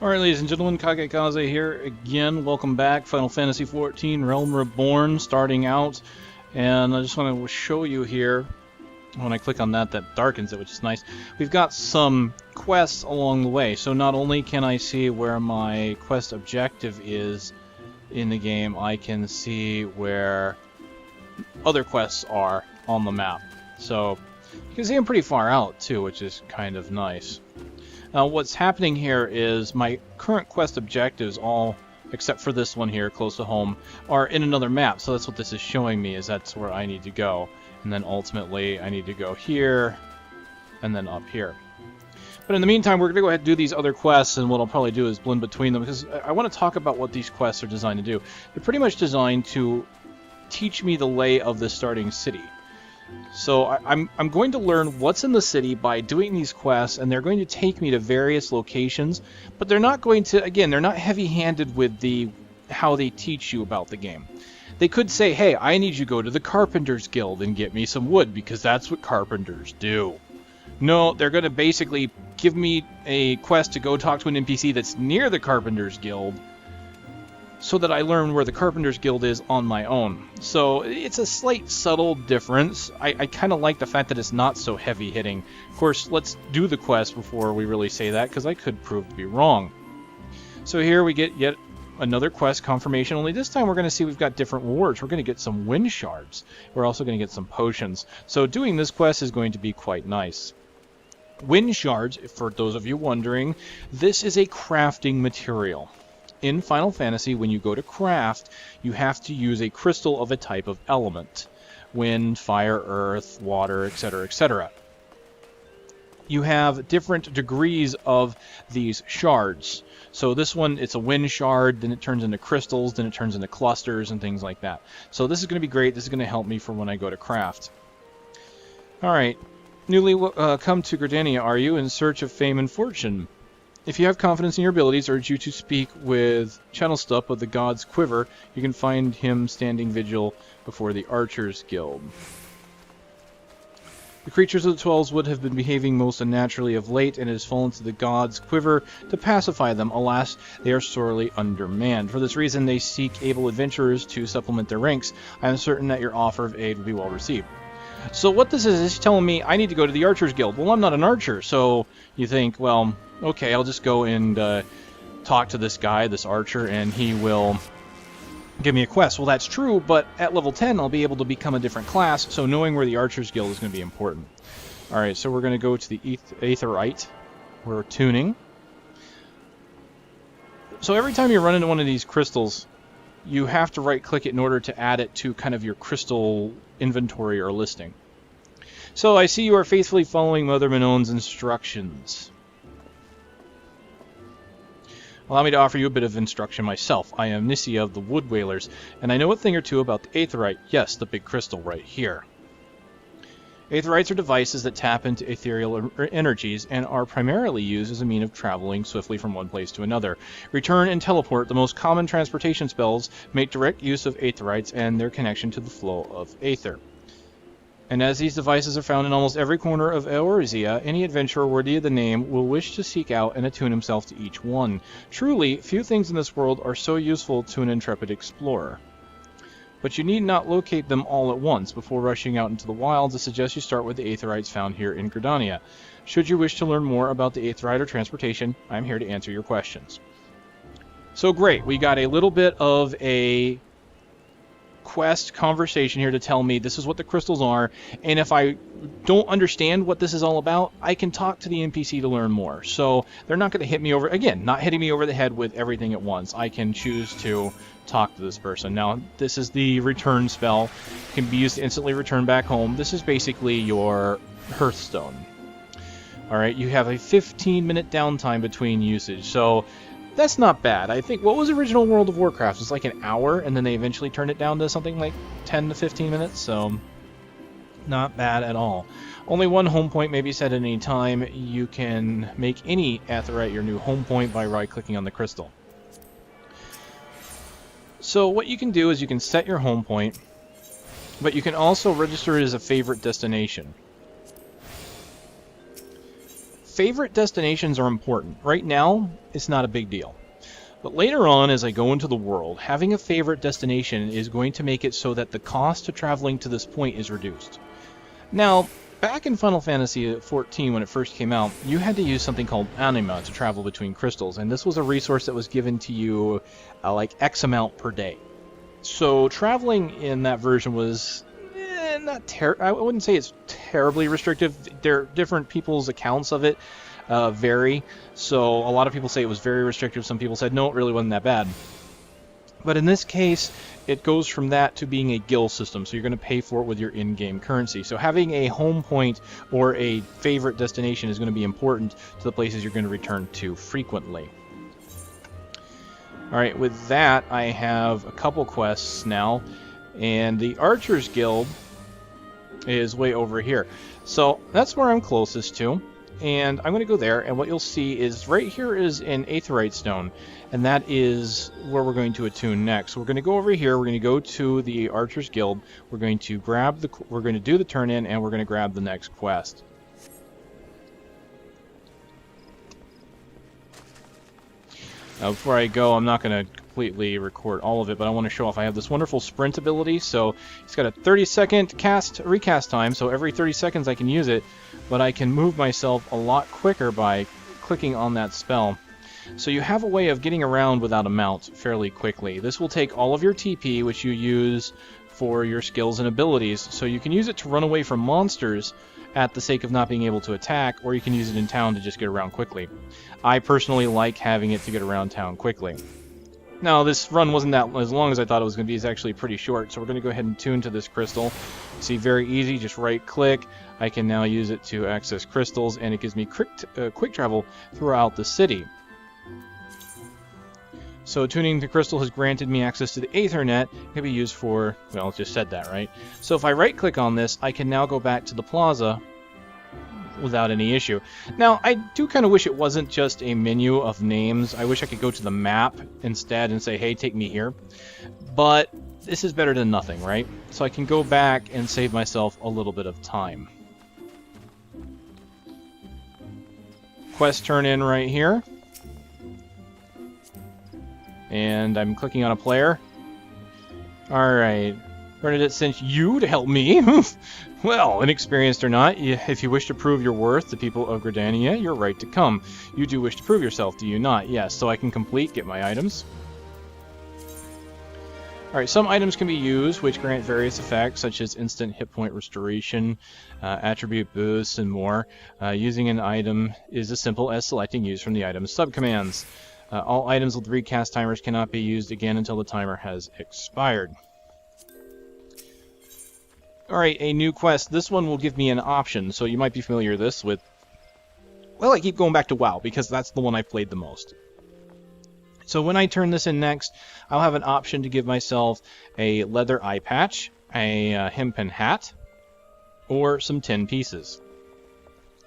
Alright, ladies and gentlemen, KageKaze here again. Welcome back. Final Fantasy XIV Realm Reborn starting out. And I just want to show you here, when I click on that, that darkens it, which is nice. We've got some quests along the way. So not only can I see where my quest objective is in the game, I can see where other quests are on the map. So you can see them pretty far out too, which is kind of nice. Now what's happening here is my current quest objectives, all except for this one here close to home, are in another map. So that's what this is showing me, is that's where I need to go. And then ultimately I need to go here and then up here. But in the meantime, we're going to go ahead and do these other quests, and what I'll probably do is blend between them, because I want to talk about what these quests are designed to do. They're pretty much designed to teach me the lay of the starting city. So I'm going to learn what's in the city by doing these quests, and they're going to take me to various locations, but they're not going to, again, they're not heavy-handed with how they teach you about the game. They could say, hey, I need you to go to the Carpenter's Guild and get me some wood, because that's what carpenters do. No, they're going to basically give me a quest to go talk to an NPC that's near the Carpenter's Guild, so that I learn where the Carpenter's Guild is on my own. So it's a slight subtle difference. I kind of like the fact that it's not so heavy-hitting. Of course, let's do the quest before we really say that, because I could prove to be wrong. So here we get yet another quest confirmation, only this time we're going to see we've got different rewards. We're going to get some wind shards. We're also going to get some potions. So doing this quest is going to be quite nice. Wind shards, for those of you wondering, this is a crafting material. In Final Fantasy, when you go to craft, you have to use a crystal of a type of element. Wind, fire, earth, water, etc., etc. You have different degrees of these shards. So this one, it's a wind shard, then it turns into crystals, then it turns into clusters and things like that. So this is going to be great. This is going to help me for when I go to craft. Alright, newly come to Gridania, are you, in search of fame and fortune? If you have confidence in your abilities, I urge you to speak with Channelstup of the God's Quiver. You can find him standing vigil before the Archers Guild. The creatures of the Twelves would have been behaving most unnaturally of late, and it has fallen to the God's Quiver to pacify them. Alas, they are sorely undermanned. For this reason, they seek able adventurers to supplement their ranks. I am certain that your offer of aid will be well received. So what this is telling me I need to go to the Archers Guild. Well, I'm not an archer, so you think, well, okay, I'll just go and talk to this guy, this archer, and he will give me a quest. Well, that's true, but at level 10, I'll be able to become a different class, so knowing where the Archers Guild is going to be important. Alright, so we're going to go to the Aetheryte. We're tuning. So every time you run into one of these crystals, you have to right-click it in order to add it to kind of your crystal inventory or listing. So I see you are faithfully following Mother Minon's instructions. Allow me to offer you a bit of instruction myself. I am Nissia of the Wood Whalers, and I know a thing or two about the Aetheryte. Yes, the big crystal right here. Aetherites are devices that tap into ethereal energies and are primarily used as a means of traveling swiftly from one place to another. Return and teleport, the most common transportation spells, make direct use of Aetherites and their connection to the flow of Aether. And as these devices are found in almost every corner of Eorzea, any adventurer worthy of the name will wish to seek out and attune himself to each one. Truly, few things in this world are so useful to an intrepid explorer. But you need not locate them all at once. Before rushing out into the wilds, I suggest you start with the Aetherites found here in Gridania. Should you wish to learn more about the Aetherite or transportation, I am here to answer your questions. So great, we got a little bit of a quest conversation here to tell me this is what the crystals are, and if I don't understand what this is all about, I can talk to the NPC to learn more. So they're not going to hit me over, again, not hitting me over the head with everything at once. I can choose to talk to this person. Now, this is the return spell. It can be used to instantly return back home. This is basically your Hearthstone. Alright, you have a 15-minute downtime between usage, so that's not bad. I think, what was original World of Warcraft? It was like an hour, and then they eventually turned it down to something like 10 to 15 minutes, so not bad at all. Only one home point may be set at any time. You can make any Aetheryte your new home point by right-clicking on the crystal. So what you can do is you can set your home point, but you can also register it as a favorite destination. favorite destinations are important. Right now, it's not a big deal. But later on, as I go into the world, having a favorite destination is going to make it so that the cost to traveling to this point is reduced. Now, back in Final Fantasy XIV, when it first came out, you had to use something called anima to travel between crystals, and this was a resource that was given to you like X amount per day. So traveling in that version was I wouldn't say it's terribly restrictive. Different people's accounts of it vary. So a lot of people say it was very restrictive. Some people said, no, it really wasn't that bad. But in this case, it goes from that to being a guild system. So you're going to pay for it with your in-game currency. So having a home point or a favorite destination is going to be important to the places you're going to return to frequently. Alright, with that, I have a couple quests now. And the Archers Guild is way over here. So that's where I'm closest to. And I'm going to go there, and what you'll see is right here is an Aetheryte Stone, and that is where we're going to attune next. So we're going to go over here, we're going to go to the Archers Guild, we're going to do the turn-in, and we're going to grab the next quest. Now, before I go, I'm not going to completely record all of it, but I want to show off I have this wonderful sprint ability. So it's got a 30-second recast time, so every 30 seconds I can use it, but I can move myself a lot quicker by clicking on that spell. So you have a way of getting around without a mount fairly quickly. This will take all of your TP, which you use for your skills and abilities, so you can use it to run away from monsters at the sake of not being able to attack, or you can use it in town to just get around quickly. I personally like having it to get around town quickly. Now, this run wasn't that as long as I thought it was going to be. It's actually pretty short, so we're going to go ahead and tune to this crystal. See, very easy, just right-click. I can now use it to access crystals, and it gives me quick travel throughout the city. So tuning the crystal has granted me access to the Aethernet. It can be used for, well, it just said that, right? So if I right-click on this, I can now go back to the plaza without any issue. Now, I do kind of wish it wasn't just a menu of names. I wish I could go to the map instead and say, hey, take me here. But this is better than nothing, right? So I can go back and save myself a little bit of time. Quest turn in right here. And I'm clicking on a player. Alright. Bernadette sent you to help me. Well, inexperienced or not, if you wish to prove your worth to people of Gridania, you're right to come. You do wish to prove yourself, do you not? Yes, so I can get my items. Alright, some items can be used which grant various effects, such as instant hit point restoration, attribute boosts, and more. Using an item is as simple as selecting use from the item's subcommands. All items with recast timers cannot be used again until the timer has expired. Alright, a new quest. This one will give me an option, so you might be familiar with this with... Well, I keep going back to WoW, because that's the one I've played the most. So when I turn this in next, I'll have an option to give myself a leather eye patch, a hempen hat, or some tin pieces.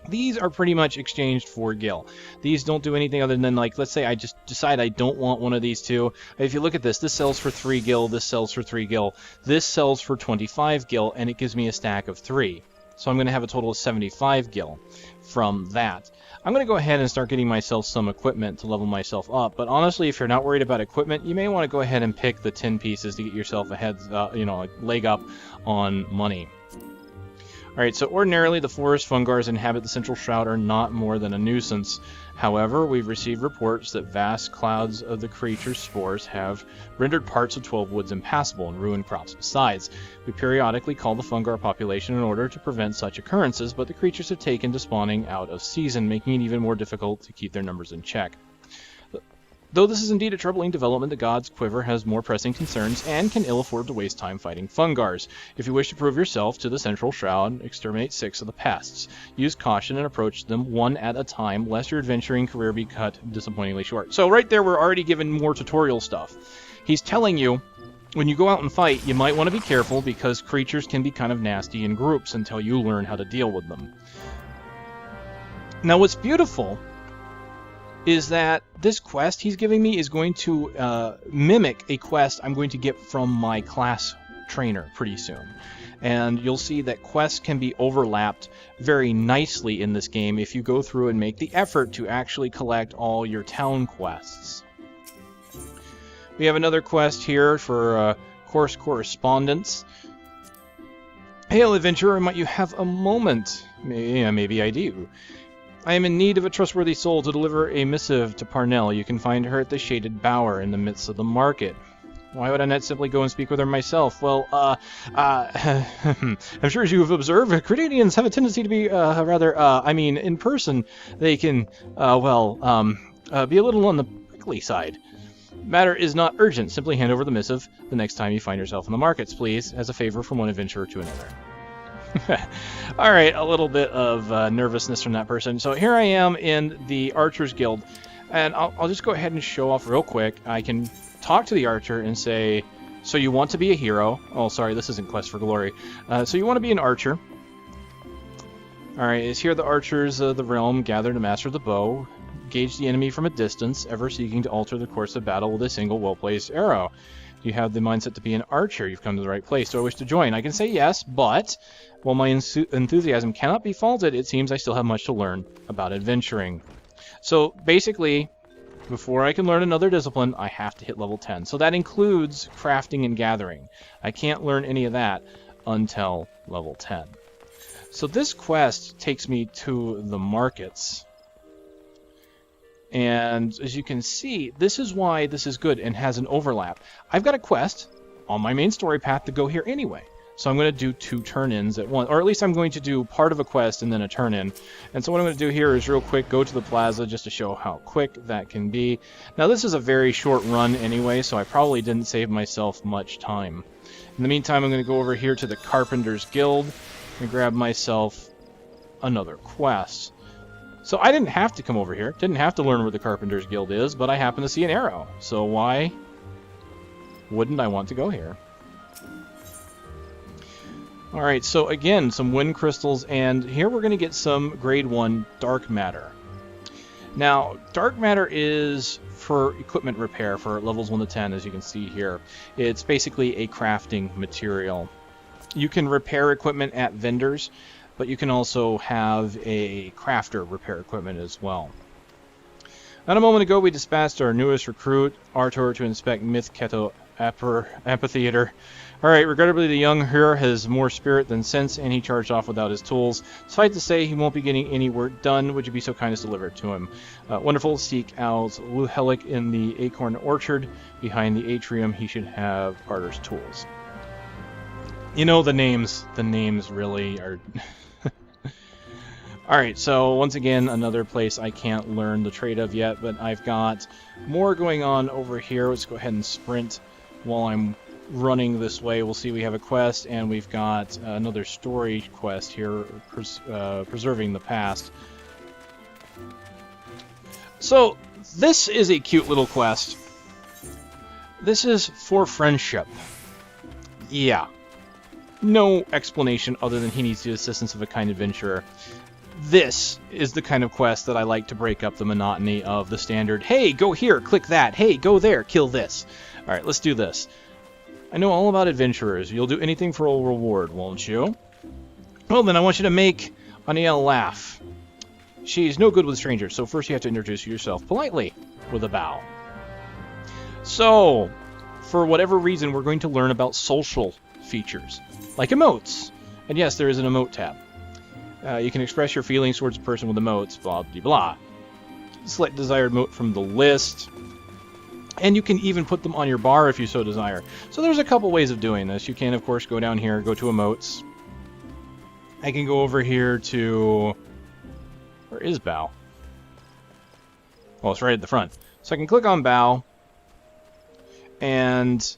These are pretty much exchanged for gil. These don't do anything other than, like, let's say I just decide I don't want one of these two. If you look at this, this sells for 3 gil, this sells for 3 gil, this sells for 25 gil, and it gives me a stack of 3. So I'm going to have a total of 75 gil from that. I'm going to go ahead and start getting myself some equipment to level myself up, but honestly, if you're not worried about equipment, you may want to go ahead and pick the 10 pieces to get yourself a leg up on money. Alright, so ordinarily the forest fungars inhabit the Central Shroud are not more than a nuisance. However, we've received reports that vast clouds of the creature's spores have rendered parts of 12 Woods impassable and ruined crops besides. We periodically call the fungar population in order to prevent such occurrences, but the creatures have taken to spawning out of season, making it even more difficult to keep their numbers in check. Though this is indeed a troubling development, the God's Quiver has more pressing concerns and can ill afford to waste time fighting fungars. If you wish to prove yourself to the Central Shroud, exterminate 6 of the pests. Use caution and approach them one at a time, lest your adventuring career be cut disappointingly short. So right there, we're already given more tutorial stuff. He's telling you, when you go out and fight, you might want to be careful because creatures can be kind of nasty in groups until you learn how to deal with them. Now what's beautiful is that this quest he's giving me is going to mimic a quest I'm going to get from my class trainer pretty soon. And you'll see that quests can be overlapped very nicely in this game if you go through and make the effort to actually collect all your town quests. We have another quest here for course correspondence. Hail, adventurer, might you have a moment? Maybe I do. I am in need of a trustworthy soul to deliver a missive to Parnell. You can find her at the Shaded Bower in the midst of the market. Why would I not simply go and speak with her myself? Well, I'm sure as you have observed, Gridanians have a tendency to be, in person, they can, be a little on the prickly side. Matter is not urgent. Simply hand over the missive the next time you find yourself in the markets, please, as a favor from one adventurer to another. Alright, a little bit of nervousness from that person. So here I am in the Archers Guild, and I'll just go ahead and show off real quick. I can talk to the archer and say, so you want to be a hero? Oh, sorry, this isn't Quest for Glory. So you want to be an archer. Alright, is here the archers of the realm gather to master the bow. Gauge the enemy from a distance, ever seeking to alter the course of battle with a single well-placed arrow. You have the mindset to be an archer. You've come to the right place. Do I wish to join? I can say yes, but while my enthusiasm cannot be faulted, it seems I still have much to learn about adventuring. So basically, before I can learn another discipline, I have to hit level 10. So that includes crafting and gathering. I can't learn any of that until level 10. So this quest takes me to the markets. And as you can see, this is why this is good and has an overlap. I've got a quest on my main story path to go here anyway. So I'm going to do 2 turn-ins at once, or at least I'm going to do part of a quest and then a turn-in. And so what I'm going to do here is real quick go to the plaza just to show how quick that can be. Now this is a very short run anyway, so I probably didn't save myself much time. In the meantime, I'm going to go over here to the Carpenter's Guild and grab myself another quest. So I didn't have to come over here, didn't have to learn where the Carpenter's Guild is, but I happen to see an arrow. So why wouldn't I want to go here? Alright, so again, some wind crystals, and here we're going to get some grade 1 dark matter. Now, dark matter is for equipment repair for levels 1 to 10, as you can see here. It's basically a crafting material. You can repair equipment at vendors, but you can also have a crafter repair equipment as well. Not a moment ago, we dispatched our newest recruit, Artur, to inspect Myth Keto Amphitheater. Alright, regrettably the young hero has more spirit than sense, and he charged off without his tools. Suffice to say, he won't be getting any work done. Would you be so kind as to deliver it to him? Wonderful. Seek out Luhelic in the Acorn Orchard. Behind the atrium, he should have Artur's tools. You know, the names really are... Alright, so once again, another place I can't learn the trade of yet, but I've got more going on over here. Let's go ahead and sprint while I'm running this way. We'll see we have a quest, and we've got another story quest here, preserving the past. So, this is a cute little quest. This is for friendship. Yeah. No explanation other than he needs the assistance of a kind adventurer. This is the kind of quest that I like to break up the monotony of the standard, hey, go here, click that, hey, go there, kill this. Alright, let's do this. I know all about adventurers. You'll do anything for a reward, won't you? Well, then I want you to make Aniel laugh. She's no good with strangers, so first you have to introduce yourself politely with a bow. So, for whatever reason, we're going to learn about social features, like emotes. And yes, there is an emote tab. You can express your feelings towards a person with emotes, blah, blah, blah. Select desired emote from the list. And you can even put them on your bar if you so desire. So there's a couple ways of doing this. You can, of course, go down here, go to emotes. I can go over here to... Where is bow? Well, it's right at the front. So I can click on bow. And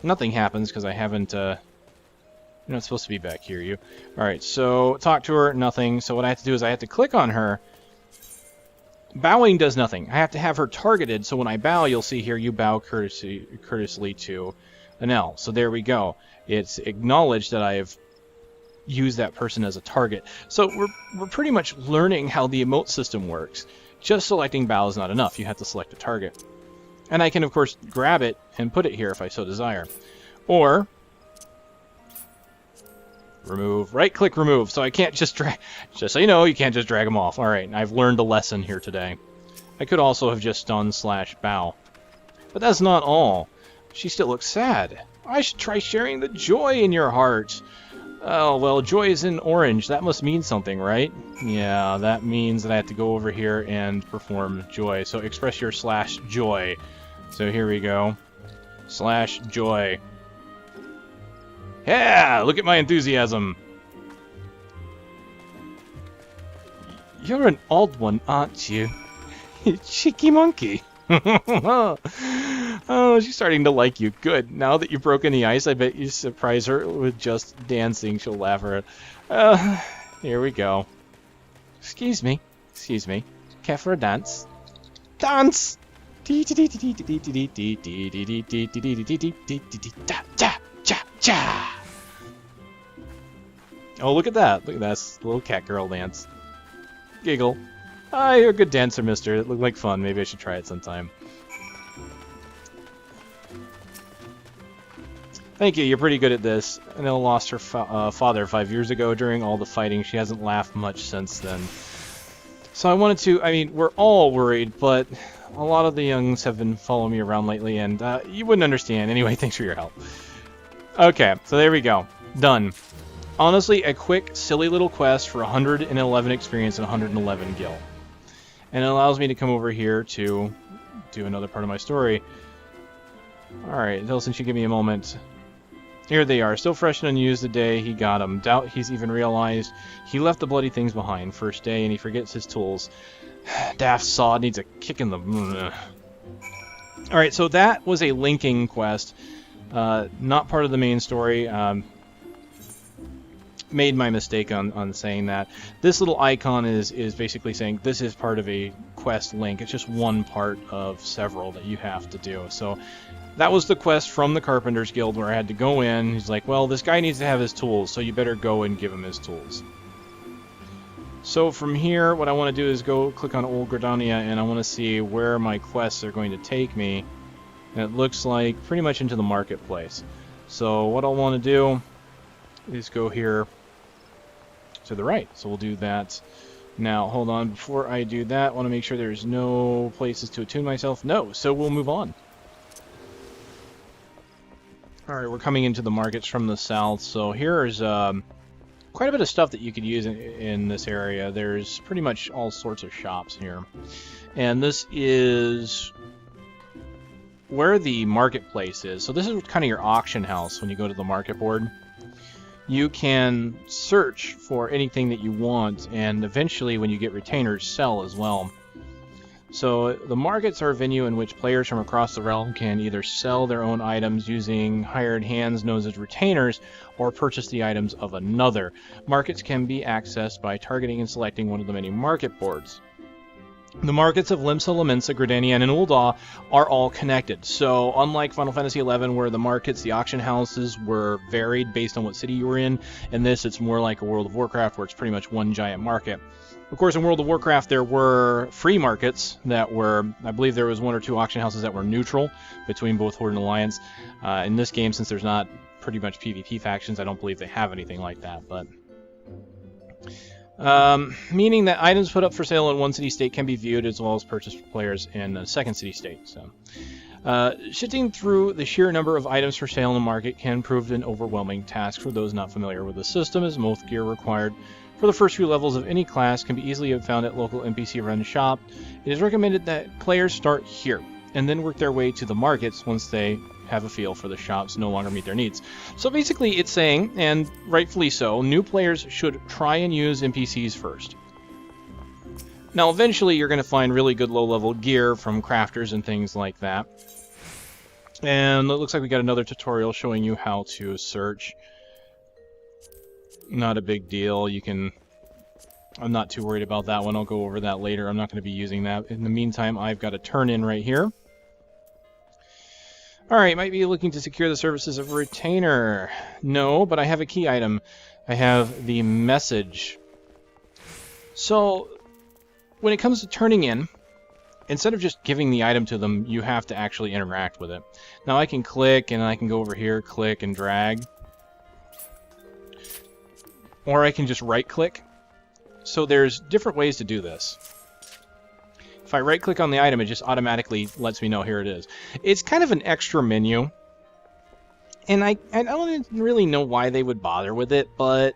nothing happens because I haven't... You're not supposed to be back here, you. Alright, so talk to her, nothing. So what I have to do is I have to click on her. Bowing does nothing. I have to have her targeted, so when I bow, you'll see here, you bow courteously to Anel. So there we go. It's acknowledged that I have used that person as a target. So we're pretty much learning how the emote system works. Just selecting bow is not enough. You have to select a target. And I can, of course, grab it and put it here if I so desire. Or Remove. Right-click remove. So I can't just drag... Just so you know, you can't just drag them off. Alright, I've learned a lesson here today. I could also have just done /bow. But that's not all. She still looks sad. I should try sharing the joy in your heart. Oh, well, joy is in orange. That must mean something, right? Yeah, that means that I have to go over here and perform joy. So express your /joy. So here we go. /joy. Yeah! Look at my enthusiasm! You're an odd one, aren't you? Cheeky monkey! Oh, she's starting to like you. Good. Now that you've broken the ice, I bet you surprise her with just dancing. She'll laugh at it. Here we go. Excuse me. Excuse me. Care for a dance? Dance! Oh, look at that. Look at that little cat girl dance. Giggle. Ah, you're a good dancer, mister. It looked like fun. Maybe I should try it sometime. Thank you. You're pretty good at this. Anil lost her father 5 years ago during all the fighting. She hasn't laughed much since then. So I wanted to... I mean, we're all worried, but a lot of the youngs have been following me around lately, and you wouldn't understand. Anyway, thanks for your help. Okay, so there we go. Done. Honestly, a quick, silly little quest for 111 experience and 111 gil. And it allows me to come over here to do another part of my story. Alright, Dilson should give me a moment. Here they are, still fresh and unused the day he got them. Doubt he's even realized he left the bloody things behind. First day and he forgets his tools. Daft sod needs a kick in the... Alright, so that was a linking quest. Not part of the main story. Made my mistake on saying that. This little icon is basically saying this is part of a quest link. It's just one part of several that you have to do. So that was the quest from the Carpenters Guild where I had to go in. He's like, well, this guy needs to have his tools, so you better go and give him his tools. So from here, what I want to do is go click on Old Gridania, and I want to see where my quests are going to take me. And it looks like pretty much into the marketplace. So what I'll want to do is go here to the right. So we'll do that now. Hold on. Before I do that, I want to make sure there's no places to attune myself. No. So we'll move on. Alright, we're coming into the markets from the south. So here's quite a bit of stuff that you could use in this area. There's pretty much all sorts of shops here. And this is where the marketplace is. So this is kind of your auction house when you go to the market board. You can search for anything that you want, and eventually when you get retainers, sell as well. So the markets are a venue in which players from across the realm can either sell their own items using hired hands known as retainers, or purchase the items of another. Markets can be accessed by targeting and selecting one of the many market boards. The markets of Linkshells, Gridania, and Ul'dah are all connected. So unlike Final Fantasy XI, where the markets, the auction houses, were varied based on what city you were in this it's more like a World of Warcraft, where it's pretty much one giant market. Of course, in World of Warcraft, there were free markets that were, I believe there was one or two auction houses that were neutral between both Horde and Alliance. In this game, since there's not pretty much PvP factions, I don't believe they have anything like that, but... meaning that items put up for sale in one city-state can be viewed as well as purchased for players in a second city-state. So, shifting through the sheer number of items for sale in the market can prove an overwhelming task for those not familiar with the system, as most gear required for the first few levels of any class can be easily found at local NPC-run shop. It is recommended that players start here, and then work their way to the markets once they have a feel for the shops no longer meet their needs. So basically it's saying, and rightfully so, new players should try and use NPCs first. Now eventually you're going to find really good low-level gear from crafters and things like that. And it looks like we got another tutorial showing you how to search. Not a big deal. You can... I'm not too worried about that one. I'll go over that later. I'm not going to be using that. In the meantime, I've got a turn-in right here. Alright, might be looking to secure the services of a retainer. No, but I have a key item. I have the message. So, when it comes to turning in, instead of just giving the item to them, you have to actually interact with it. Now I can click, and I can go over here, click, and drag. or I can just right-click. So there's different ways to do this. If I right-click on the item, it just automatically lets me know here it is. It's kind of an extra menu, and I don't really know why they would bother with it, but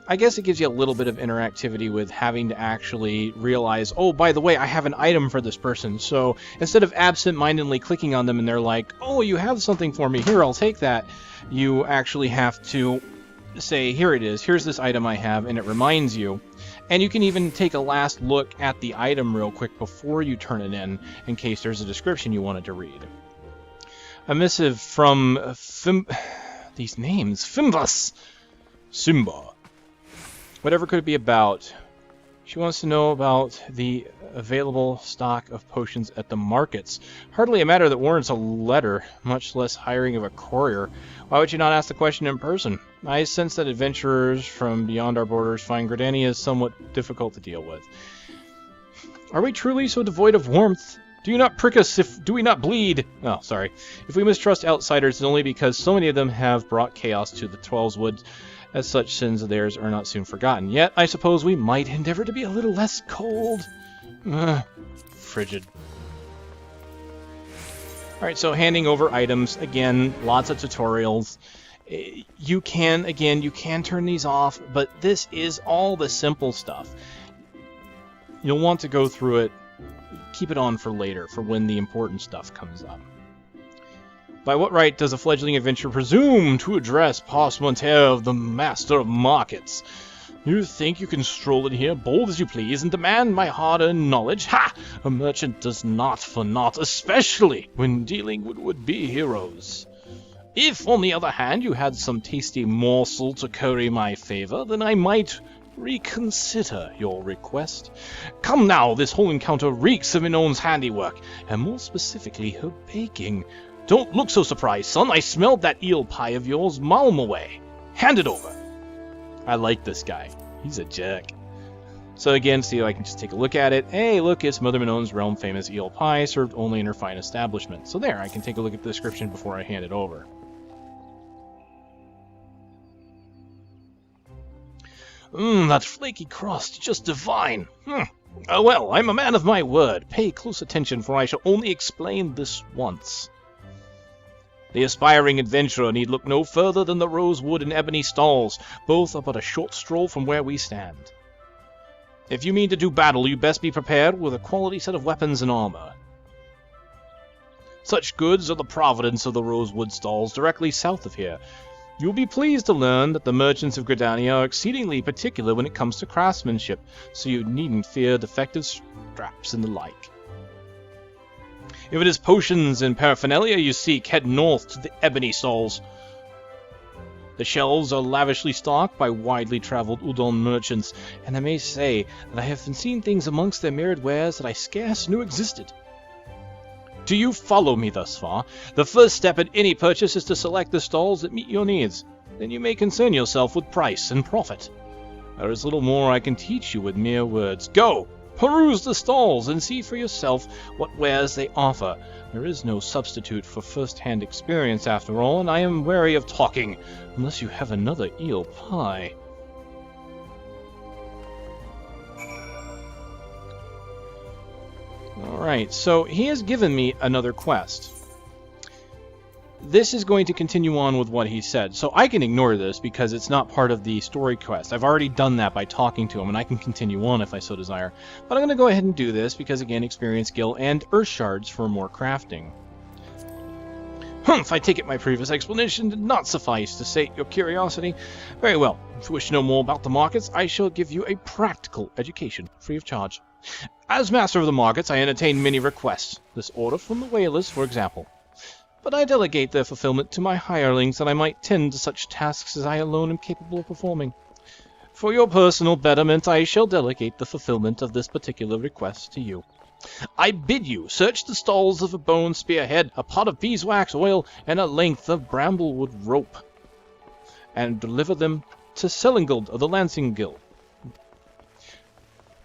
I guess it gives you a little bit of interactivity with having to actually realize, oh, by the way, I have an item for this person. So instead of absent-mindedly clicking on them and they're like, oh, you have something for me, here, I'll take that, you actually have to say, here it is, here's this item I have, and it reminds you. And you can even take a last look at the item real quick before you turn it in case there's a description you wanted to read. A missive from these names, Fimbus, Simba. Whatever could it be about? She wants to know about the available stock of potions at the markets. Hardly a matter that warrants a letter, much less hiring of a courier. Why would you not ask the question in person? I sense that adventurers from beyond our borders find Gridania somewhat difficult to deal with. Are we truly so devoid of warmth? Do you not prick us do we not bleed? Oh, sorry. If we mistrust outsiders, it's only because so many of them have brought chaos to the Twelves Woods. As such, sins of theirs are not soon forgotten. Yet, I suppose we might endeavor to be a little less cold. Frigid. Alright, so handing over items. Again, lots of tutorials. You can turn these off, but this is all the simple stuff. You'll want to go through it. Keep it on for later, for when the important stuff comes up. By what right does a fledgling adventurer presume to address Parlementaire of the Master of Markets? You think you can stroll in here bold as you please and demand my hard-earned knowledge? Ha! A merchant does not for naught, especially when dealing with would-be heroes. If, on the other hand, you had some tasty morsel to curry my favor, then I might reconsider your request. Come now, this whole encounter reeks of Minon's handiwork, and more specifically her baking. Don't look so surprised, son. I smelled that eel pie of yours malm away. Hand it over. I like this guy. He's a jerk. So again, see, I can just take a look at it. Hey, look, it's Mother Minon's realm-famous eel pie, served only in her fine establishment. So there, I can take a look at the description before I hand it over. That flaky crust, just divine. Well, I'm a man of my word. Pay close attention, for I shall only explain this once. The aspiring adventurer need look no further than the rosewood and ebony stalls. Both are but a short stroll from where we stand. If you mean to do battle, you best be prepared with a quality set of weapons and armor. Such goods are the providence of the rosewood stalls directly south of here. You'll be pleased to learn that the merchants of Gridania are exceedingly particular when it comes to craftsmanship, so you needn't fear defective straps and the like. If it is potions and paraphernalia you seek, head north to the ebony stalls. The shelves are lavishly stocked by widely traveled Udon merchants, and I may say that I have been seeing things amongst their mirrored wares that I scarce knew existed. Do you follow me thus far? The first step in any purchase is to select the stalls that meet your needs. Then you may concern yourself with price and profit. There is little more I can teach you with mere words. Go! Peruse the stalls and see for yourself what wares they offer. There is no substitute for first-hand experience after all, and I am wary of talking, unless you have another eel pie. Alright, so he has given me another quest. This is going to continue on with what he said, so I can ignore this because it's not part of the story quest. I've already done that by talking to him, and I can continue on if I so desire. But I'm going to go ahead and do this because, again, experience, skill, and earth shards for more crafting. Humph, I take it my previous explanation did not suffice to sate your curiosity. Very well, if you wish to know more about the markets, I shall give you a practical education, free of charge. As master of the markets, I entertain many requests. This order from the whalers, for example. But I delegate their fulfillment to my hirelings that I might tend to such tasks as I alone am capable of performing. For your personal betterment, I shall delegate the fulfillment of this particular request to you. I bid you search the stalls of a bone spearhead, a pot of beeswax oil, and a length of bramblewood rope, and deliver them to Selinguld of the Lancing Guild.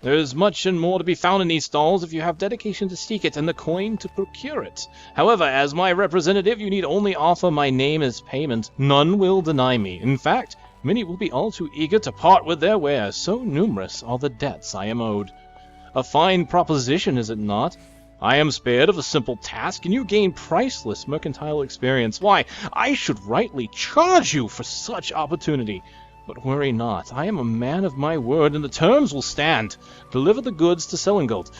There is much and more to be found in these stalls if you have dedication to seek it and the coin to procure it. However, as my representative, you need only offer my name as payment. None will deny me. In fact, Many will be all too eager to part with their wares, so numerous are the debts I am owed. A fine proposition, is it not? I am spared of a simple task, and you gain priceless mercantile experience. Why, I should rightly charge you for such opportunity. But worry not, I am a man of my word, and the terms will stand. Deliver the goods to Sellingold.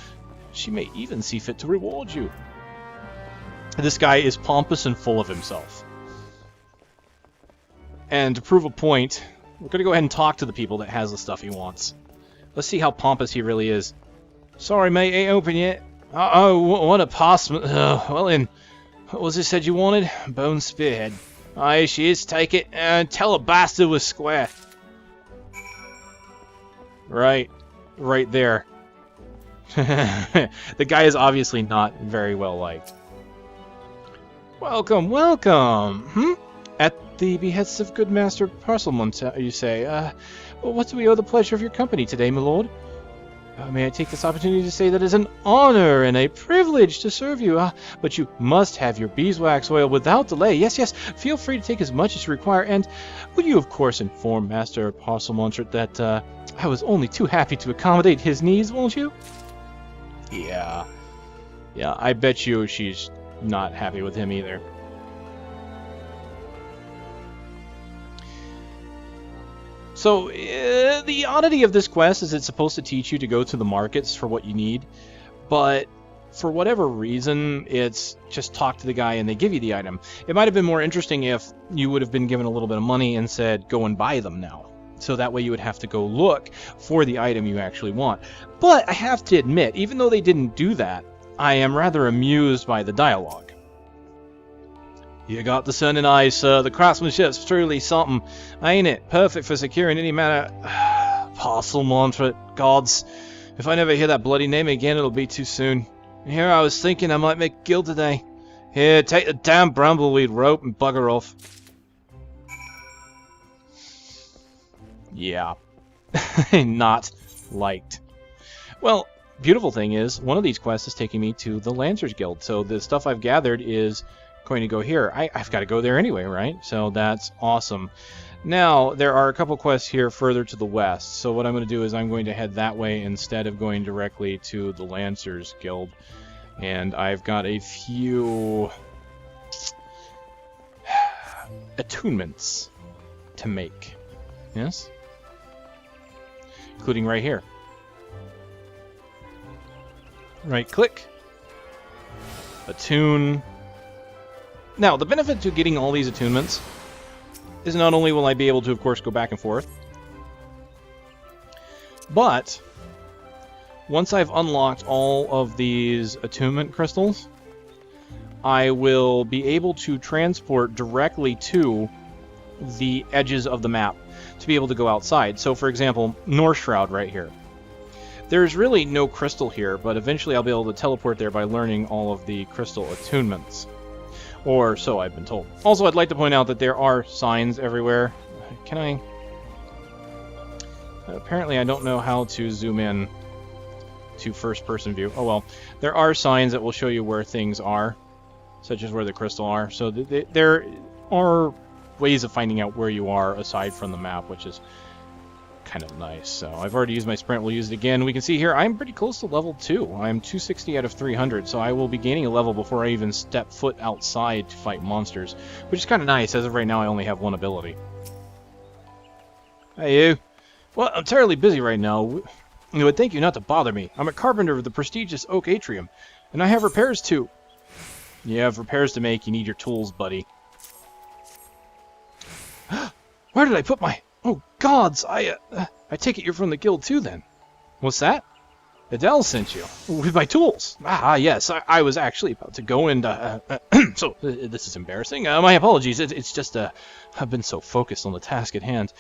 She may even see fit to reward you. This guy is pompous and full of himself. And to prove a point, we're going to go ahead and talk to the people that has the stuff he wants. Let's see how pompous he really is. Sorry, mate, ain't open yet. Uh-oh, what a passment. Well then, what was it said you wanted? Bone spearhead. Aye, she is. Take it, and tell a bastard was square. Right there. The guy is obviously not very well liked. Welcome, welcome. At the behest of good Master Parcelmont, you say. What do we owe the pleasure of your company today, my lord? May I take this opportunity to say that it is an honor and a privilege to serve you. But you must have your beeswax oil without delay. Yes, feel free to take as much as you require. And would you, of course, inform Master Parcelmont that I was only too happy to accommodate his needs, won't you? Yeah, I bet you she's not happy with him either. So, the oddity of this quest is it's supposed to teach you to go to the markets for what you need, but for whatever reason, it's just talk to the guy and they give you the item. It might have been more interesting if you would have been given a little bit of money and said, go and buy them now. So that way you would have to go look for the item you actually want. But I have to admit, even though they didn't do that, I am rather amused by the dialogue. You got the sun and eyes, sir. The craftsmanship's truly something, ain't it? Perfect for securing any matter. Parcelmont, gods. If I never hear that bloody name again, it'll be too soon. And here I was thinking I might make guild today. Here, take the damn brambleweed rope and bugger off. Yeah. Not liked. Well, beautiful thing is, one of these quests is taking me to the Lancers Guild, so the stuff I've gathered is going to go here. I've got to go there anyway, right? So that's awesome. Now, there are a couple quests here further to the west, so what I'm going to do is I'm going to head that way instead of going directly to the Lancers Guild. And I've got a few attunements to make. Yes? Including right here. Right click. Attune. Now, the benefit to getting all these attunements is not only will I be able to, of course, go back and forth, but once I've unlocked all of these attunement crystals, I will be able to transport directly to the edges of the map to be able to go outside. So, for example, North Shroud right here. There's really no crystal here, but eventually I'll be able to teleport there by learning all of the crystal attunements. Or so I've been told. Also, I'd like to point out that there are signs everywhere. Can I? Apparently I don't know how to zoom in to first-person view. Oh well. There are signs that will show you where things are, such as where the crystal are. So there are ways of finding out where you are aside from the map, which is kind of nice. So I've already used my sprint. We'll use it again. We can see here I'm pretty close to level 2. I'm 260 out of 300, so I will be gaining a level before I even step foot outside to fight monsters, which is kind of nice. As of right now, I only have one ability. Hey, you. Well, I'm terribly busy right now. You would think you not to bother me. I'm a carpenter of the prestigious Oak Atrium, and I have repairs too. You have repairs to make. You need your tools, buddy. Where did I put my... Oh, gods! I take it you're from the guild too, then. What's that? Adele sent you. With my tools. Ah, yes. I was actually about to go and... so, this is embarrassing. My apologies. It's just, I've been so focused on the task at hand.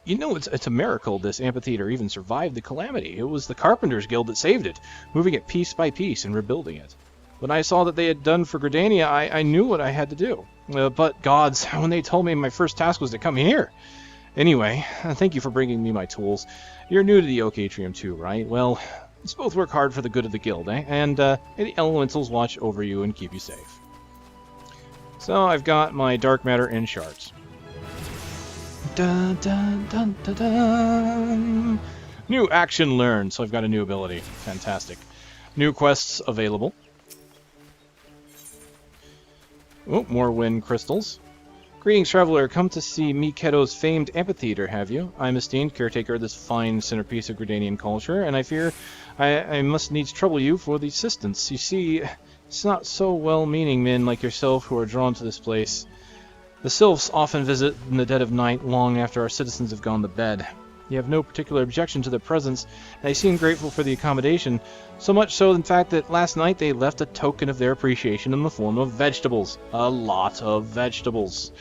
You know, it's a miracle this amphitheater even survived the calamity. It was the Carpenters Guild that saved it, moving it piece by piece and rebuilding it. When I saw that they had done for Gridania, I knew what I had to do. But, gods, when they told me my first task was to come here... Anyway, thank you for bringing me my tools. You're new to the Oak Atrium too, right? Well, let's both work hard for the good of the guild, eh? And the elementals watch over you and keep you safe. So I've got my dark matter and shards. Dun, dun, dun, dun, dun. New action learned, so I've got a new ability. Fantastic. New quests available. Oh, more wind crystals. Greetings, traveler. Come to see Miketo's famed amphitheater, have you? I'm esteemed caretaker of this fine centerpiece of Gridanian culture, and I fear I must needs trouble you for the assistance. You see, it's not so well-meaning men like yourself who are drawn to this place. The sylphs often visit in the dead of night, long after our citizens have gone to bed. You have no particular objection to their presence, and they seem grateful for the accommodation, so much so, in fact, that last night they left a token of their appreciation in the form of vegetables. A lot of vegetables.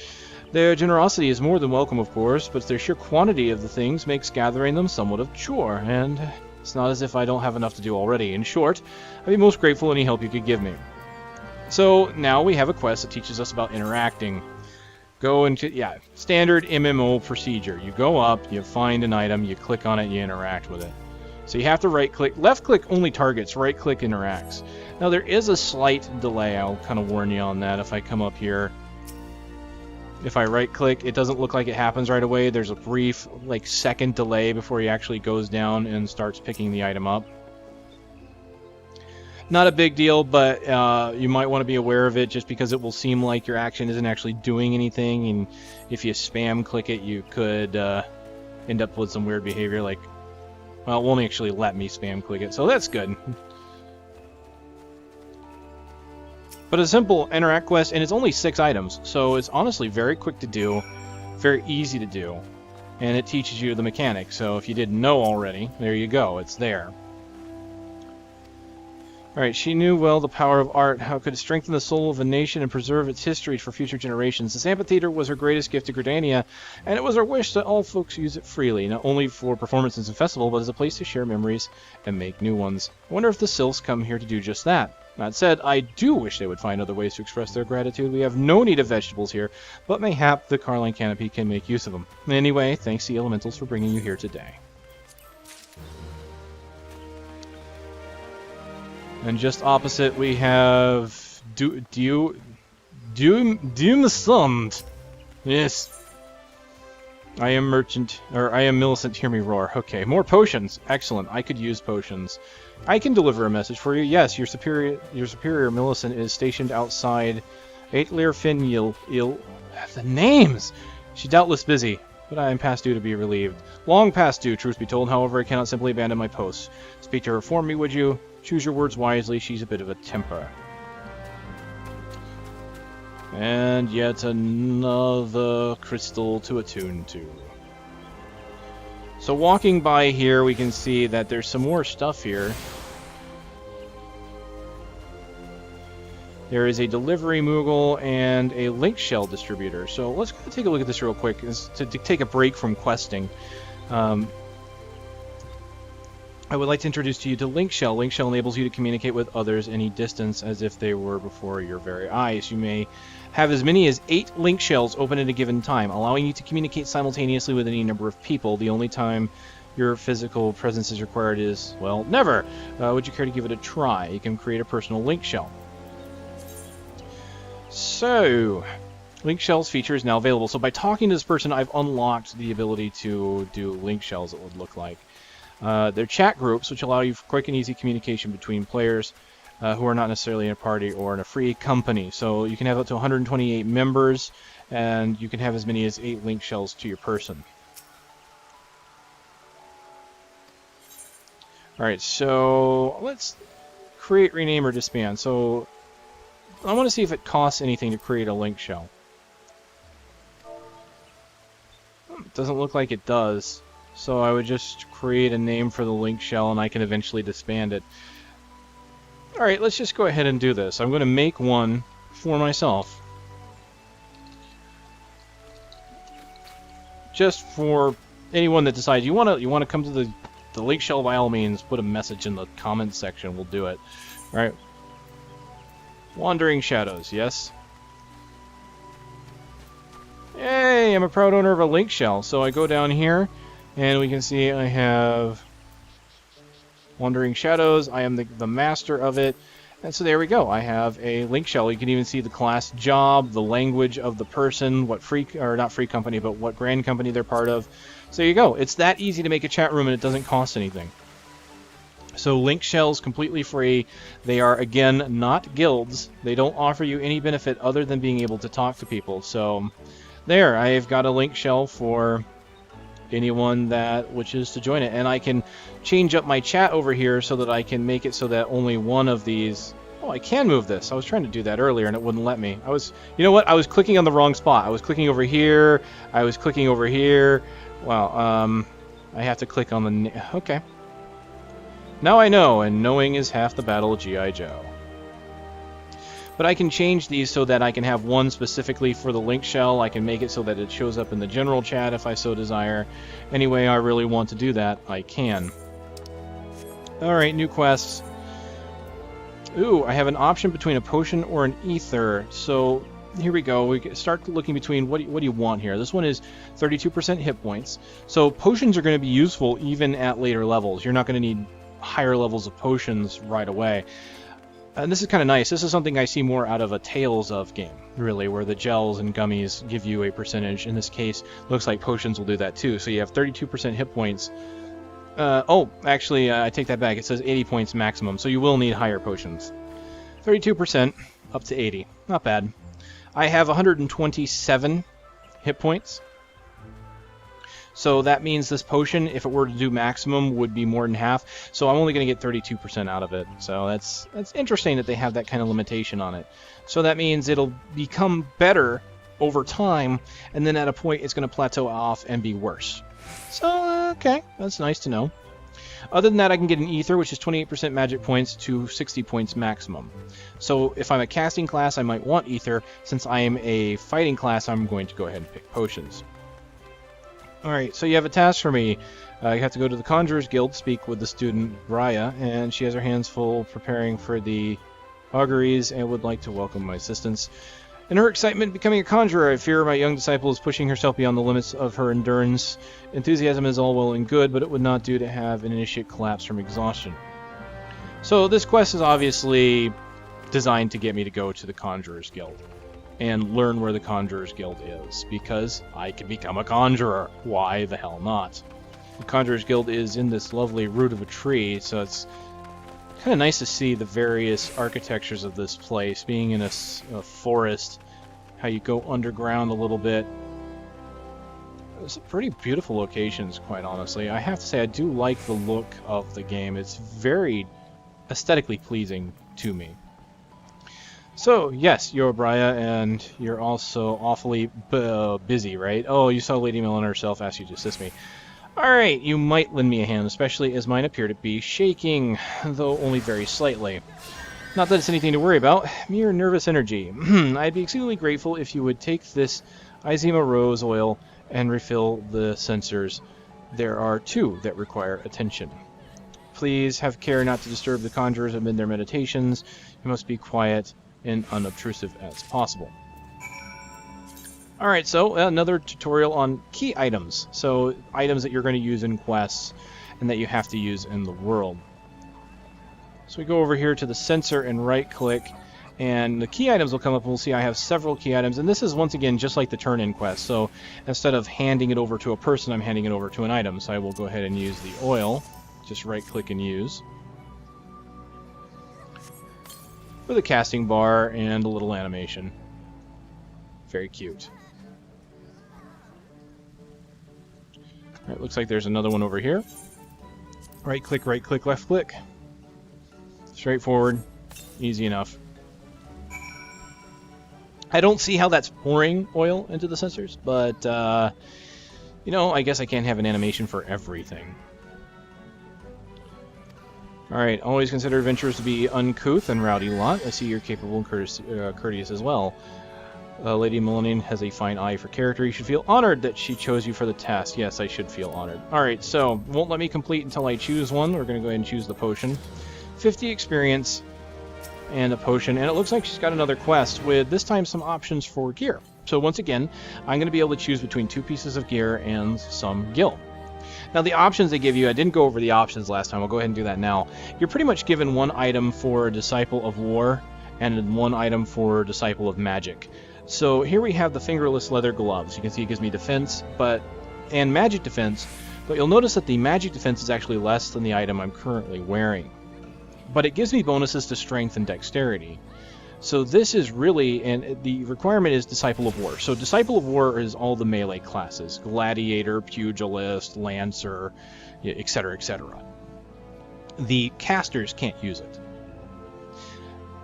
Their generosity is more than welcome, of course, but their sheer quantity of the things makes gathering them somewhat of a chore, and it's not as if I don't have enough to do already. In short, I'd be most grateful any help you could give me. So, now we have a quest that teaches us about interacting. Go into, yeah, standard MMO procedure. You go up, you find an item, you click on it, you interact with it. So you have to right-click. Left-click only targets, right-click interacts. Now there is a slight delay. I'll kind of warn you on that. If I come up here, if I right-click, it doesn't look like it happens right away. There's a brief, like, second delay before he actually goes down and starts picking the item up. Not a big deal, but you might want to be aware of it just because it will seem like your action isn't actually doing anything, and if you spam click it, you could end up with some weird behavior like, well, it won't actually let me spam click it, so that's good. But a simple interact quest, and it's only 6 items, so it's honestly very quick to do, very easy to do, and it teaches you the mechanics, so if you didn't know already, there you go, it's there. Alright, she knew well the power of art, how it could strengthen the soul of a nation and preserve its history for future generations. This amphitheater was her greatest gift to Gridania, and it was her wish that all folks use it freely, not only for performances and festival, but as a place to share memories and make new ones. I wonder if the sylphs come here to do just that. That said, I do wish they would find other ways to express their gratitude. We have no need of vegetables here, but mayhap the Carline Canopy can make use of them. Anyway, thanks to the Elementals for bringing you here today. And just opposite we have Doomsummed. Yes. I am merchant, or I am Millicent, hear me roar. Okay, more potions. Excellent. I could use potions. I can deliver a message for you. Yes, your superior Millicent is stationed outside Aether the names! She's doubtless busy, but I am past due to be relieved. Long past due, truth be told, however, I cannot simply abandon my post. Speak to her for me, would you? Choose your words wisely, she's a bit of a temper. And yet another crystal to attune to. So walking by here, we can see that there's some more stuff here. There is a delivery Moogle and a Linkshell distributor. So let's take a look at this real quick to take a break from questing. I would like to introduce to you to Linkshell. Linkshell enables you to communicate with others any distance as if they were before your very eyes. You may have as many as 8 Linkshells open at a given time, allowing you to communicate simultaneously with any number of people. The only time your physical presence is required is, well, never. Would you care to give it a try? You can create a personal Linkshell. So, Linkshells feature is now available. So by talking to this person, I've unlocked the ability to do Linkshells, it would look like. They're chat groups, which allow you for quick and easy communication between players who are not necessarily in a party or in a free company. So you can have up to 128 members, and you can have as many as 8 Linkshells to your person. Alright, so let's create, rename, or disband. So I want to see if it costs anything to create a Linkshell. It doesn't look like it does. So I would just create a name for the Linkshell, and I can eventually disband it. Alright, let's just go ahead and do this. I'm going to make one for myself. Just for anyone that decides you want to come to the Linkshell, by all means, put a message in the comments section. We'll do it. Alright. Wandering Shadows, yes. Yay, I'm a proud owner of a Linkshell. So I go down here, and we can see I have Wandering Shadows. I am the master of it. And so there we go. I have a link shell. You can even see the class job, the language of the person, what free, or not free company, but what grand company they're part of. So there you go. It's that easy to make a chat room, and it doesn't cost anything. So Linkshells, completely free. They are, again, not guilds. They don't offer you any benefit other than being able to talk to people. So there, I've got a link shell for anyone that wishes to join it. And I can change up my chat over here so that I can make it so that only one of these... Oh, I can move this. I was trying to do that earlier and it wouldn't let me. You know what? I was clicking on the wrong spot. I was clicking over here. I was clicking over here. Wow, I have to click on the... Okay. Now I know, and knowing is half the battle, G.I. Joe. But I can change these so that I can have one specifically for the link shell. I can make it so that it shows up in the general chat if I so desire. Any way I really want to do that, I can. Alright, new quests. Ooh, I have an option between a potion or an ether. So here we go. We start looking between what do you want here. This one is 32% hit points. So potions are going to be useful even at later levels. You're not going to need higher levels of potions right away. And this is kind of nice. This is something I see more out of a Tales of game, really, where the gels and gummies give you a percentage. In this case, looks like potions will do that too. So you have 32% hit points. Oh, actually, I take that back. It says 80 points maximum, so you will need higher potions. 32% up to 80. Not bad. I have 127 hit points. So that means this potion, if it were to do maximum, would be more than half. So I'm only going to get 32% out of it. So that's interesting that they have that kind of limitation on it. So that means it'll become better over time, and then at a point it's going to plateau off and be worse. So, okay, that's nice to know. Other than that, I can get an Aether, which is 28% magic points to 60 points maximum. So if I'm a casting class, I might want Aether. Since I am a fighting class, I'm going to go ahead and pick potions. Alright, so you have a task for me. You have to go to the Conjurer's Guild, speak with the student Raya, and she has her hands full preparing for the auguries and would like to welcome my assistance. In her excitement becoming a conjurer, I fear my young disciple is pushing herself beyond the limits of her endurance. Enthusiasm is all well and good, but it would not do to have an initiate collapse from exhaustion. So this quest is obviously designed to get me to go to the Conjurer's Guild and learn where the Conjurer's Guild is, because I can become a conjurer. Why the hell not? The Conjurer's Guild is in this lovely root of a tree, so it's kind of nice to see the various architectures of this place, being in a forest, how you go underground a little bit. It's pretty beautiful locations, quite honestly. I have to say, I do like the look of the game. It's very aesthetically pleasing to me. So, yes, you're Briya, and you're also awfully busy, right? Oh, you saw Lady Millen herself ask you to assist me. Alright, you might lend me a hand, especially as mine appear to be shaking, though only very slightly. Not that it's anything to worry about, mere nervous energy. I'd be exceedingly grateful if you would take this Izema Rose oil and refill the sensors. There are 2 that require attention. Please have care not to disturb the conjurers amid their meditations. You must be quiet and unobtrusive as possible. Alright, so another tutorial on key items. So items that you're going to use in quests and that you have to use in the world. So we go over here to the sensor and right click, and the key items will come up and we'll see I have several key items, and this is once again just like the turn-in quest. So instead of handing it over to a person, I'm handing it over to an item. So I will go ahead and use the oil. Just right click and use. With a casting bar and a little animation. Very cute. Alright, looks like there's another one over here. Right click, left click. Straightforward. Easy enough. I don't see how that's pouring oil into the sensors, but, you know, I guess I can't have an animation for everything. Alright, always consider adventurers to be uncouth and rowdy lot. I see you're capable and courteous as well. Lady Millennium has a fine eye for character. You should feel honored that she chose you for the task. Yes, I should feel honored. Alright, so, won't let me complete until I choose one. We're going to go ahead and choose the potion. 50 experience and a potion, and it looks like she's got another quest with, this time, some options for gear. So once again, I'm going to be able to choose between 2 pieces of gear and some gil. Now the options they give you, I didn't go over the options last time, I'll go ahead and do that now. You're pretty much given one item for Disciple of War and one item for Disciple of Magic. So here we have the fingerless leather gloves. You can see it gives me defense and magic defense, but you'll notice that the magic defense is actually less than the item I'm currently wearing. But it gives me bonuses to strength and dexterity. So this is really, and the requirement is Disciple of War. So Disciple of War is all the melee classes: Gladiator, Pugilist, Lancer, etc., etc. The casters can't use it.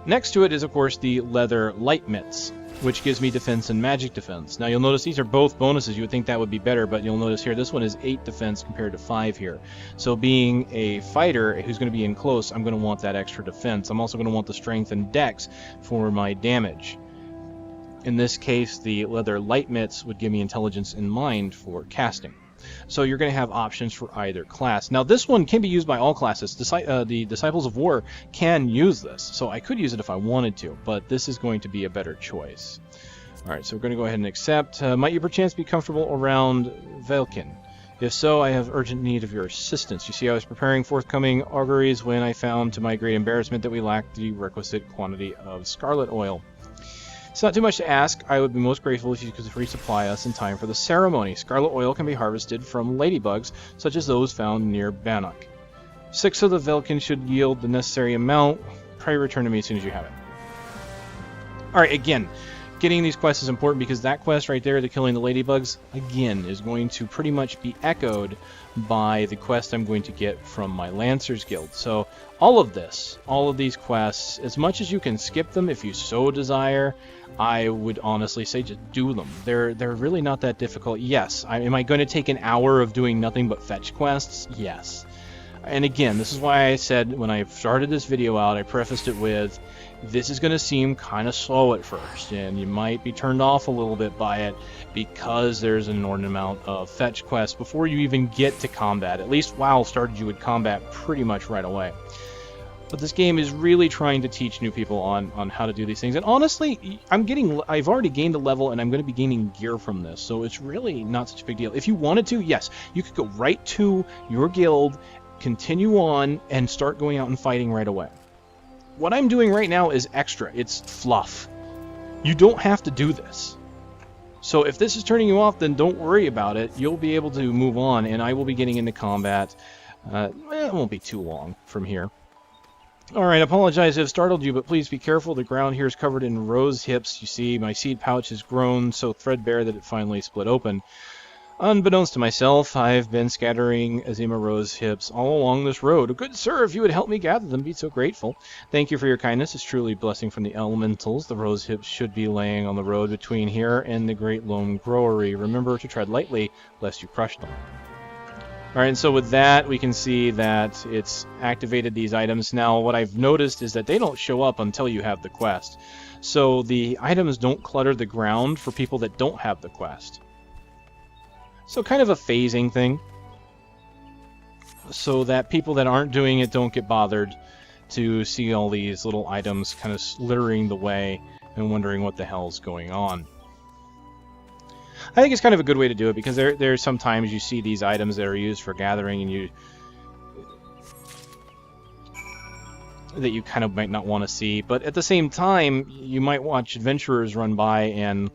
Next to it is, of course, the leather light mitts, which gives me defense and magic defense. Now you'll notice these are both bonuses. You would think that would be better, but you'll notice here this one is 8 defense compared to 5 here. So being a fighter who's going to be in close, I'm going to want that extra defense. I'm also going to want the strength and dex for my damage. In this case, the leather light mitts would give me intelligence and mind for casting. So you're going to have options for either class. Now this one can be used by all classes. The Disciples of War can use this, so I could use it if I wanted to, but this is going to be a better choice. Alright, so we're going to go ahead and accept. Might you perchance be comfortable around Velkin? If so, I have urgent need of your assistance. You see, I was preparing forthcoming auguries when I found, to my great embarrassment, that we lacked the requisite quantity of scarlet oil. It's not too much to ask. I would be most grateful if you could resupply us in time for the ceremony. Scarlet oil can be harvested from ladybugs, such as those found near Bannock. 6 of the Velkin should yield the necessary amount. Pray return to me as soon as you have it. Alright, again, getting these quests is important because that quest right there, the killing the ladybugs, again, is going to pretty much be echoed by the quest I'm going to get from my Lancers Guild. So all of these quests, as much as you can skip them if you so desire, I would honestly say just do them. They're really not that difficult. Yes, am I going to take an hour of doing nothing but fetch quests? Yes. And again, this is why I said when I started this video out, I prefaced it with, this is going to seem kind of slow at first, and you might be turned off a little bit by it because there's an inordinate amount of fetch quests before you even get to combat. At least WoW started you with combat pretty much right away. But this game is really trying to teach new people on how to do these things. And honestly, I've already gained a level, and I'm going to be gaining gear from this, so it's really not such a big deal. If you wanted to, yes, you could go right to your guild, continue on, and start going out and fighting right away. What I'm doing right now is extra. It's fluff. You don't have to do this. So if this is turning you off, then don't worry about it. You'll be able to move on, and I will be getting into combat. It won't be too long from here. Alright, I apologize if I've startled you, but please be careful. The ground here is covered in rose hips. You see, my seed pouch has grown so threadbare that it finally split open. Unbeknownst to myself, I've been scattering Azima rose hips all along this road. Good sir, if you would help me gather them, be so grateful. Thank you for your kindness. It's truly a blessing from the elementals. The rose hips should be laying on the road between here and the Great Loam Growery. Remember to tread lightly, lest you crush them. Alright, and so with that, we can see that it's activated these items. Now, what I've noticed is that they don't show up until you have the quest. So the items don't clutter the ground for people that don't have the quest. So kind of a phasing thing, so that people that aren't doing it don't get bothered to see all these little items kind of littering the way and wondering what the hell's going on. I think it's kind of a good way to do it because there's sometimes you see these items that are used for gathering and you kind of might not want to see, but at the same time you might watch adventurers run by and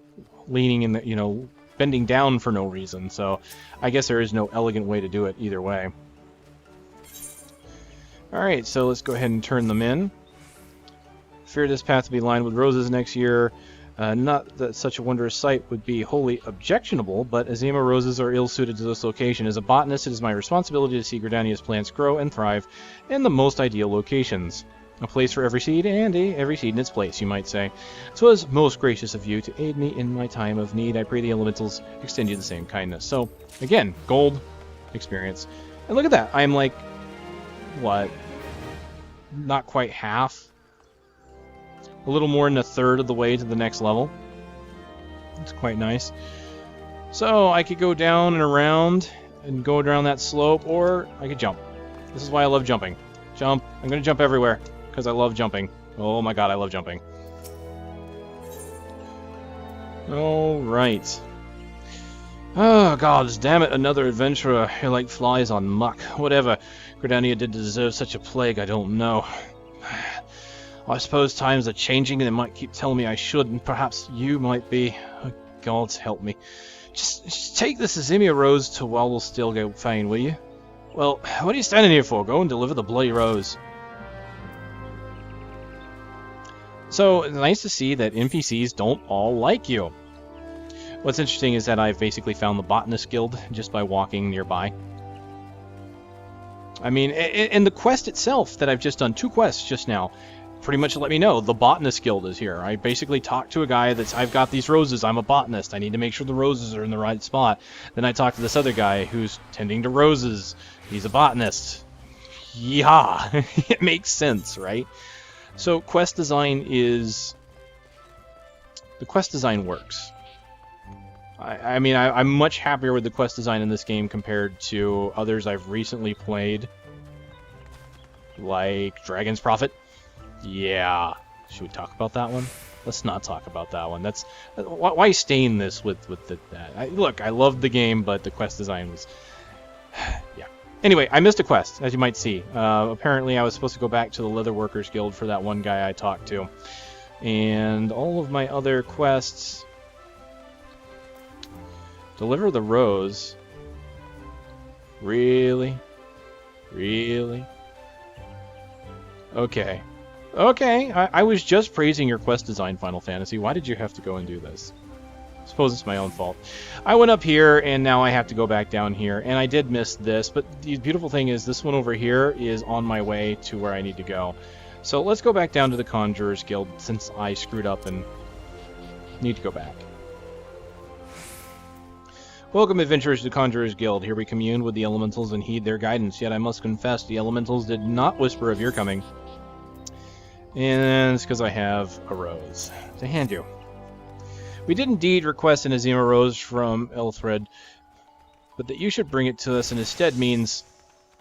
leaning in the, bending down for no reason, so I guess there is no elegant way to do it either way. Alright, so let's go ahead and turn them in. Fear this path to be lined with roses next year. Not that such a wondrous sight would be wholly objectionable, but Azima roses are ill-suited to this location. As a botanist, it is my responsibility to see Gridania's plants grow and thrive in the most ideal locations. A place for every seed, and every seed in its place, you might say. So it was most gracious of you to aid me in my time of need. I pray the elementals extend you the same kindness. So, again, gold experience. And look at that. I'm like, what? Not quite half. A little more than a third of the way to the next level. It's quite nice. So, I could go down and around and go down that slope, or I could jump. This is why I love jumping. Jump. I'm going to jump everywhere. Because I love jumping. Oh my god, I love jumping. Alright. Oh, gods damn it, another adventurer. You're like flies on muck. Whatever Gridania did to deserve such a plague, I don't know. I suppose times are changing and they might keep telling me I should, and perhaps you might be. Oh, gods help me. Just take this Azimia Rose to Wildwell Steelgate Fane, will you? Well, what are you standing here for? Go and deliver the bloody rose. So, it's nice to see that NPCs don't all like you. What's interesting is that I've basically found the Botanist Guild just by walking nearby. I mean, and the quest itself that I've just done, 2 quests just now, pretty much let me know the Botanist Guild is here. I basically talked to a guy that's, I've got these roses, I'm a botanist, I need to make sure the roses are in the right spot. Then I talked to this other guy who's tending to roses, he's a botanist. Yeah, it makes sense, right? So quest design is... the quest design works. I mean, I'm much happier with the quest design in this game compared to others I've recently played. Like Dragon's Prophet. Yeah. Should we talk about that one? Let's not talk about that one. That's... why stain this with that? Look, I loved the game, but the quest design was... yeah. Anyway, I missed a quest, as you might see. Apparently I was supposed to go back to the Leatherworkers Guild for that one guy I talked to. And all of my other quests... Deliver the rose. Really? Really? Okay. Okay, I was just praising your quest design, Final Fantasy. Why did you have to go and do this? I suppose it's my own fault. I went up here, and now I have to go back down here. And I did miss this, but the beautiful thing is this one over here is on my way to where I need to go. So let's go back down to the Conjurer's Guild, since I screwed up and need to go back. Welcome, adventurers, to the Conjurer's Guild. Here we commune with the elementals and heed their guidance. Yet I must confess, the elementals did not whisper of your coming. And it's because I have a rose to hand you. We did indeed request an Azima Rose from Aetheryte, but that you should bring it to us instead means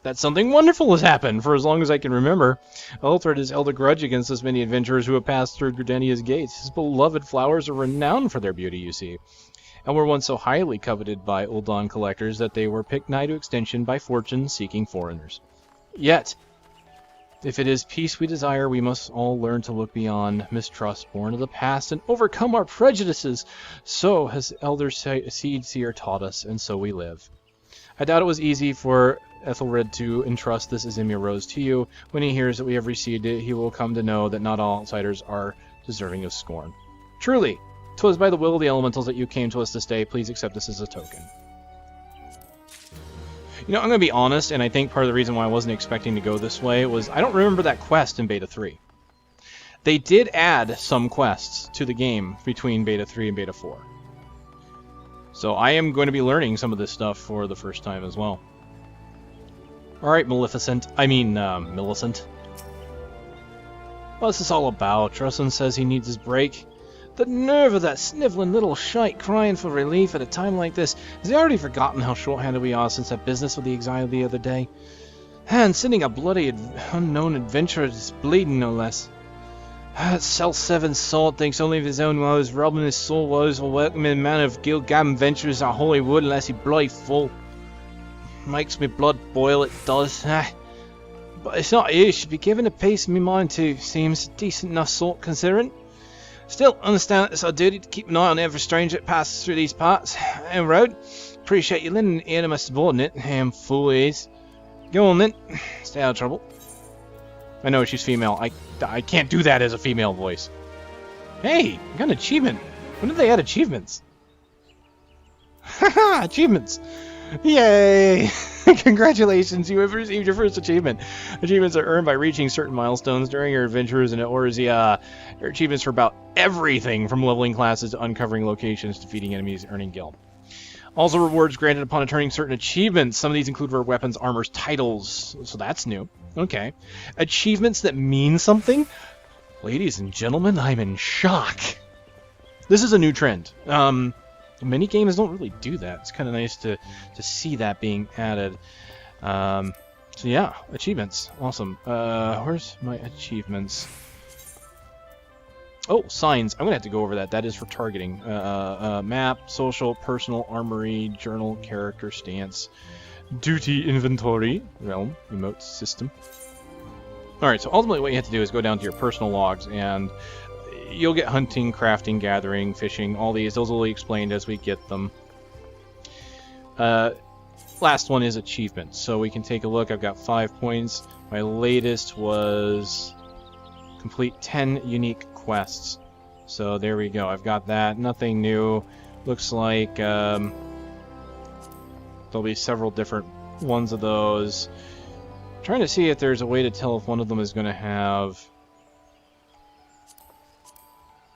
that something wonderful has happened, for as long as I can remember. Aetheryte has held a grudge against us many adventurers who have passed through Gridania's gates. His beloved flowers are renowned for their beauty, you see, and were once so highly coveted by Uldan collectors that they were picked nigh to extinction by fortune-seeking foreigners. Yet, if it is peace we desire, we must all learn to look beyond mistrust born of the past and overcome our prejudices. So has Elder Seed Seer taught us, and so we live. I doubt it was easy for Aetheryte to entrust this Azimia Rose to you. When he hears that we have received it, he will come to know that not all outsiders are deserving of scorn. Truly, 'twas by the will of the elementals that you came to us this day. Please accept this as a token. You know, I'm going to be honest, and I think part of the reason why I wasn't expecting to go this way was I don't remember that quest in Beta 3. They did add some quests to the game between Beta 3 and Beta 4. So I am going to be learning some of this stuff for the first time as well. Alright, Millicent. What's this all about? Trusson says he needs his break. The nerve of that sniveling little shite crying for relief at a time like this. Has he already forgotten how short-handed we are since that business with the exile the other day? And sending a bloody unknown adventurer is bleeding, no less. That self-seven sword thinks only of his own woes, robbing his soul woes for welcoming a man of guild-gabbing venturers at holy wood unless he bloody full. Makes me blood boil, it does. But it's not you should be giving a piece of me mind to. Seems a decent enough sort considering. Still, understand that it's our duty to keep an eye on every stranger that passes through these parts. And road, appreciate you lending an ear to my subordinate. Damn fool he is. Go on then, stay out of trouble. I know she's female. I can't do that as a female voice. Hey, I got an achievement. When did they add achievements? Haha, achievements. Yay! Congratulations, you have received your first achievement. Achievements are earned by reaching certain milestones during your adventures, and your achievements for about everything from leveling classes to uncovering locations, defeating enemies, earning guild. Also, rewards granted upon returning certain achievements. Some of these include rare weapons, armors, titles, so that's new. Okay. Achievements that mean something? Ladies and gentlemen, I'm in shock. This is a new trend. Many games don't really do that. It's kind of nice to see that being added. So yeah, achievements. Awesome. Where's my achievements? Oh, signs. I'm going to have to go over that. That is for targeting. Map, social, personal, armory, journal, character, stance, duty, inventory, realm, emote, system. Alright, so ultimately what you have to do is go down to your personal logs, and you'll get hunting, crafting, gathering, fishing, all these. Those will be explained as we get them. Last one is achievements. So we can take a look. I've got 5 points. My latest was complete 10 unique quests. So there we go. I've got that. Nothing new. Looks like there'll be several different ones of those. I'm trying to see if there's a way to tell if one of them is going to have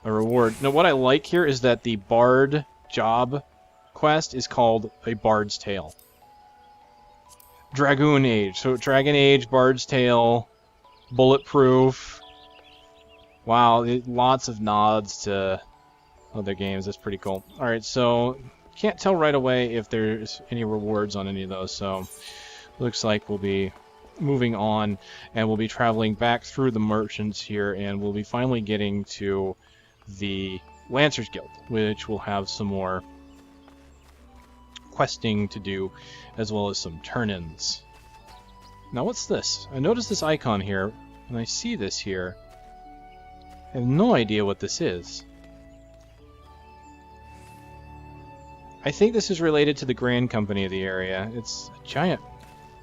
a reward. Now, what I like here is that the Bard job quest is called a Bard's Tale. Dragoon Age. So Dragon Age, Bard's Tale, Bulletproof. Wow, lots of nods to other games. That's pretty cool. Alright, so can't tell right away if there's any rewards on any of those, so looks like we'll be moving on, and we'll be traveling back through the merchants here, and we'll be finally getting to the Lancers Guild, which will have some more questing to do, as well as some turn-ins. Now what's this? I noticed this icon here, and I see this here. I have no idea what this is. I think this is related to the Grand Company of the area. It's a giant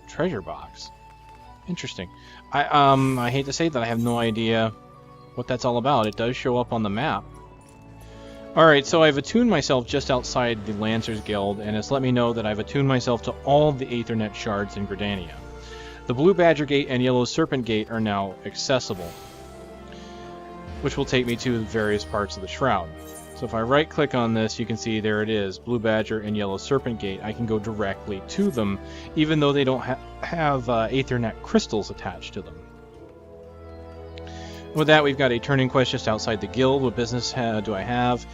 treasure box. Interesting. I hate to say that I have no idea what that's all about. It does show up on the map. Alright, so I've attuned myself just outside the Lancers Guild, and it's let me know that I've attuned myself to all of the Aethernet shards in Gridania. The Blue Badger Gate and Yellow Serpent Gate are now accessible, which will take me to the various parts of the Shroud. So if I right-click on this, you can see there it is, Blue Badger and Yellow Serpent Gate. I can go directly to them, even though they don't have Aethernet crystals attached to them. With that, we've got a turn-in quest just outside the guild. What business do I have?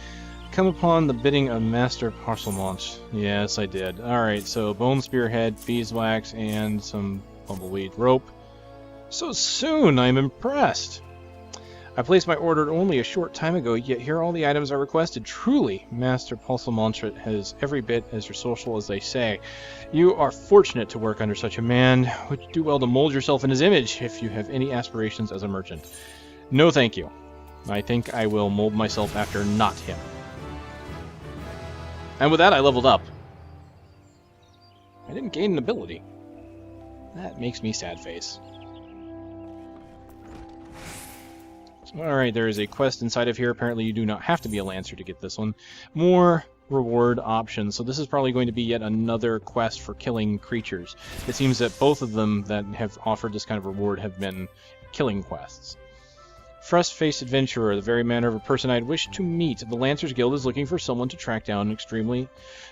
Come upon the bidding of Master Parcelmonch. Yes, I did. Alright, so bone spearhead, beeswax, and some bumbleweed rope. So soon! I'm impressed! I placed my order only a short time ago, yet here all the items I requested. Truly, Master Parcelmonch has every bit as your social as they say. You are fortunate to work under such a man. Would do well to mold yourself in his image if you have any aspirations as a merchant. No, thank you. I think I will mold myself after not him. And with that, I leveled up. I didn't gain an ability. That makes me sad face. Alright, there is a quest inside of here. Apparently you do not have to be a Lancer to get this one. More reward options. So this is probably going to be yet another quest for killing creatures. It seems that both of them that have offered this kind of reward have been killing quests. Fresh-faced adventurer, the very manner of a person I'd wish to meet. The Lancers Guild is looking for someone to track down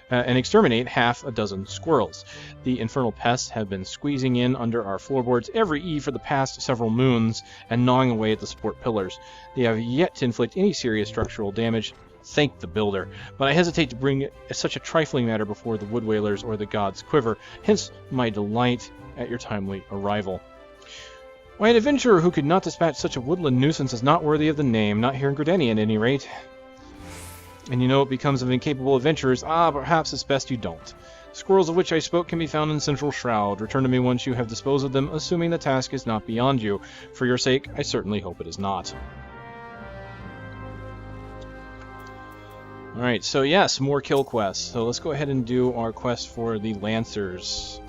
and exterminate half a dozen squirrels. The infernal pests have been squeezing in under our floorboards every eve for the past several moons and gnawing away at the support pillars. They have yet to inflict any serious structural damage. Thank the builder. But I hesitate to bring such a trifling matter before the wood whalers or the gods quiver, hence my delight at your timely arrival. Why, an adventurer who could not dispatch such a woodland nuisance is not worthy of the name, not here in Gridania at any rate. And you know what becomes of incapable adventurers? Perhaps it's best you don't. Squirrels of which I spoke can be found in Central Shroud. Return to me once you have disposed of them, assuming the task is not beyond you. For your sake, I certainly hope it is not. Alright, so yes, more kill quests. So let's go ahead and do our quest for the Lancers.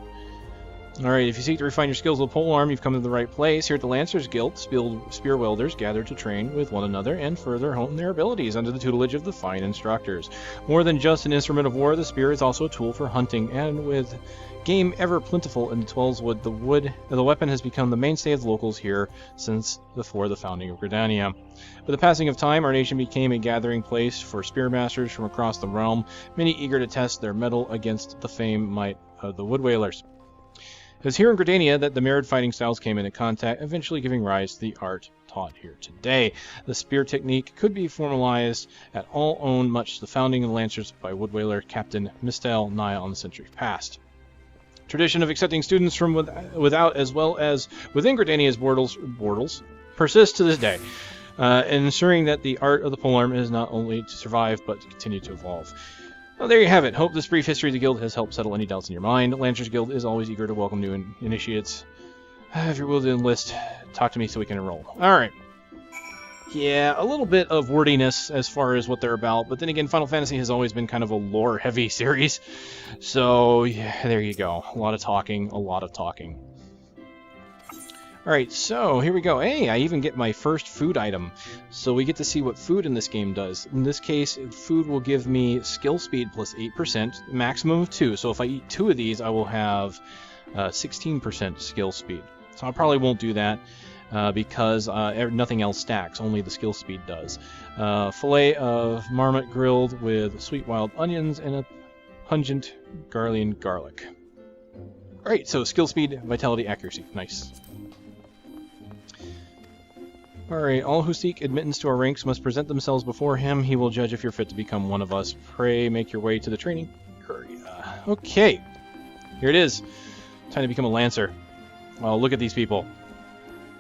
Alright, if you seek to refine your skills with polearm, you've come to the right place. Here at the Lancers Guild, spear welders gather to train with one another and further hone their abilities under the tutelage of the fine instructors. More than just an instrument of war, the spear is also a tool for hunting, and with game ever plentiful in the Twellswood, the weapon has become the mainstay of the locals here since before the founding of Gridania. With the passing of time, our nation became a gathering place for spearmasters from across the realm, many eager to test their mettle against the famed might of the wood whalers. It was here in Gridania that the mirrored fighting styles came into contact, eventually giving rise to the art taught here today. The spear technique could be formalized at all owned much to the founding of the Lancers by wood whaler Captain Mistel nigh on the century past. Tradition of accepting students from without as well as within Gridania's borders persists to this day. ensuring that the art of the polearm is not only to survive, but to continue to evolve. Well, there you have it. Hope this brief history of the guild has helped settle any doubts in your mind. Lancers Guild is always eager to welcome new initiates. If you're willing to enlist, talk to me so we can enroll. Alright. Yeah, a little bit of wordiness as far as what they're about, but then again, Final Fantasy has always been kind of a lore-heavy series. So, yeah, there you go. A lot of talking, a lot of talking. Alright, so here we go. Hey, I even get my first food item. So we get to see what food in this game does. In this case, food will give me skill speed plus 8%, maximum of 2. So if I eat 2 of these, I will have 16% skill speed. So I probably won't do that because nothing else stacks, only the skill speed does. Fillet of marmot grilled with sweet wild onions and a pungent Garlian garlic. Alright, so skill speed, vitality, accuracy. Nice. Alright, all who seek admittance to our ranks must present themselves before him. He will judge if you're fit to become one of us. Pray, make your way to the training area. Okay, here it is. Time to become a Lancer. Well, look at these people.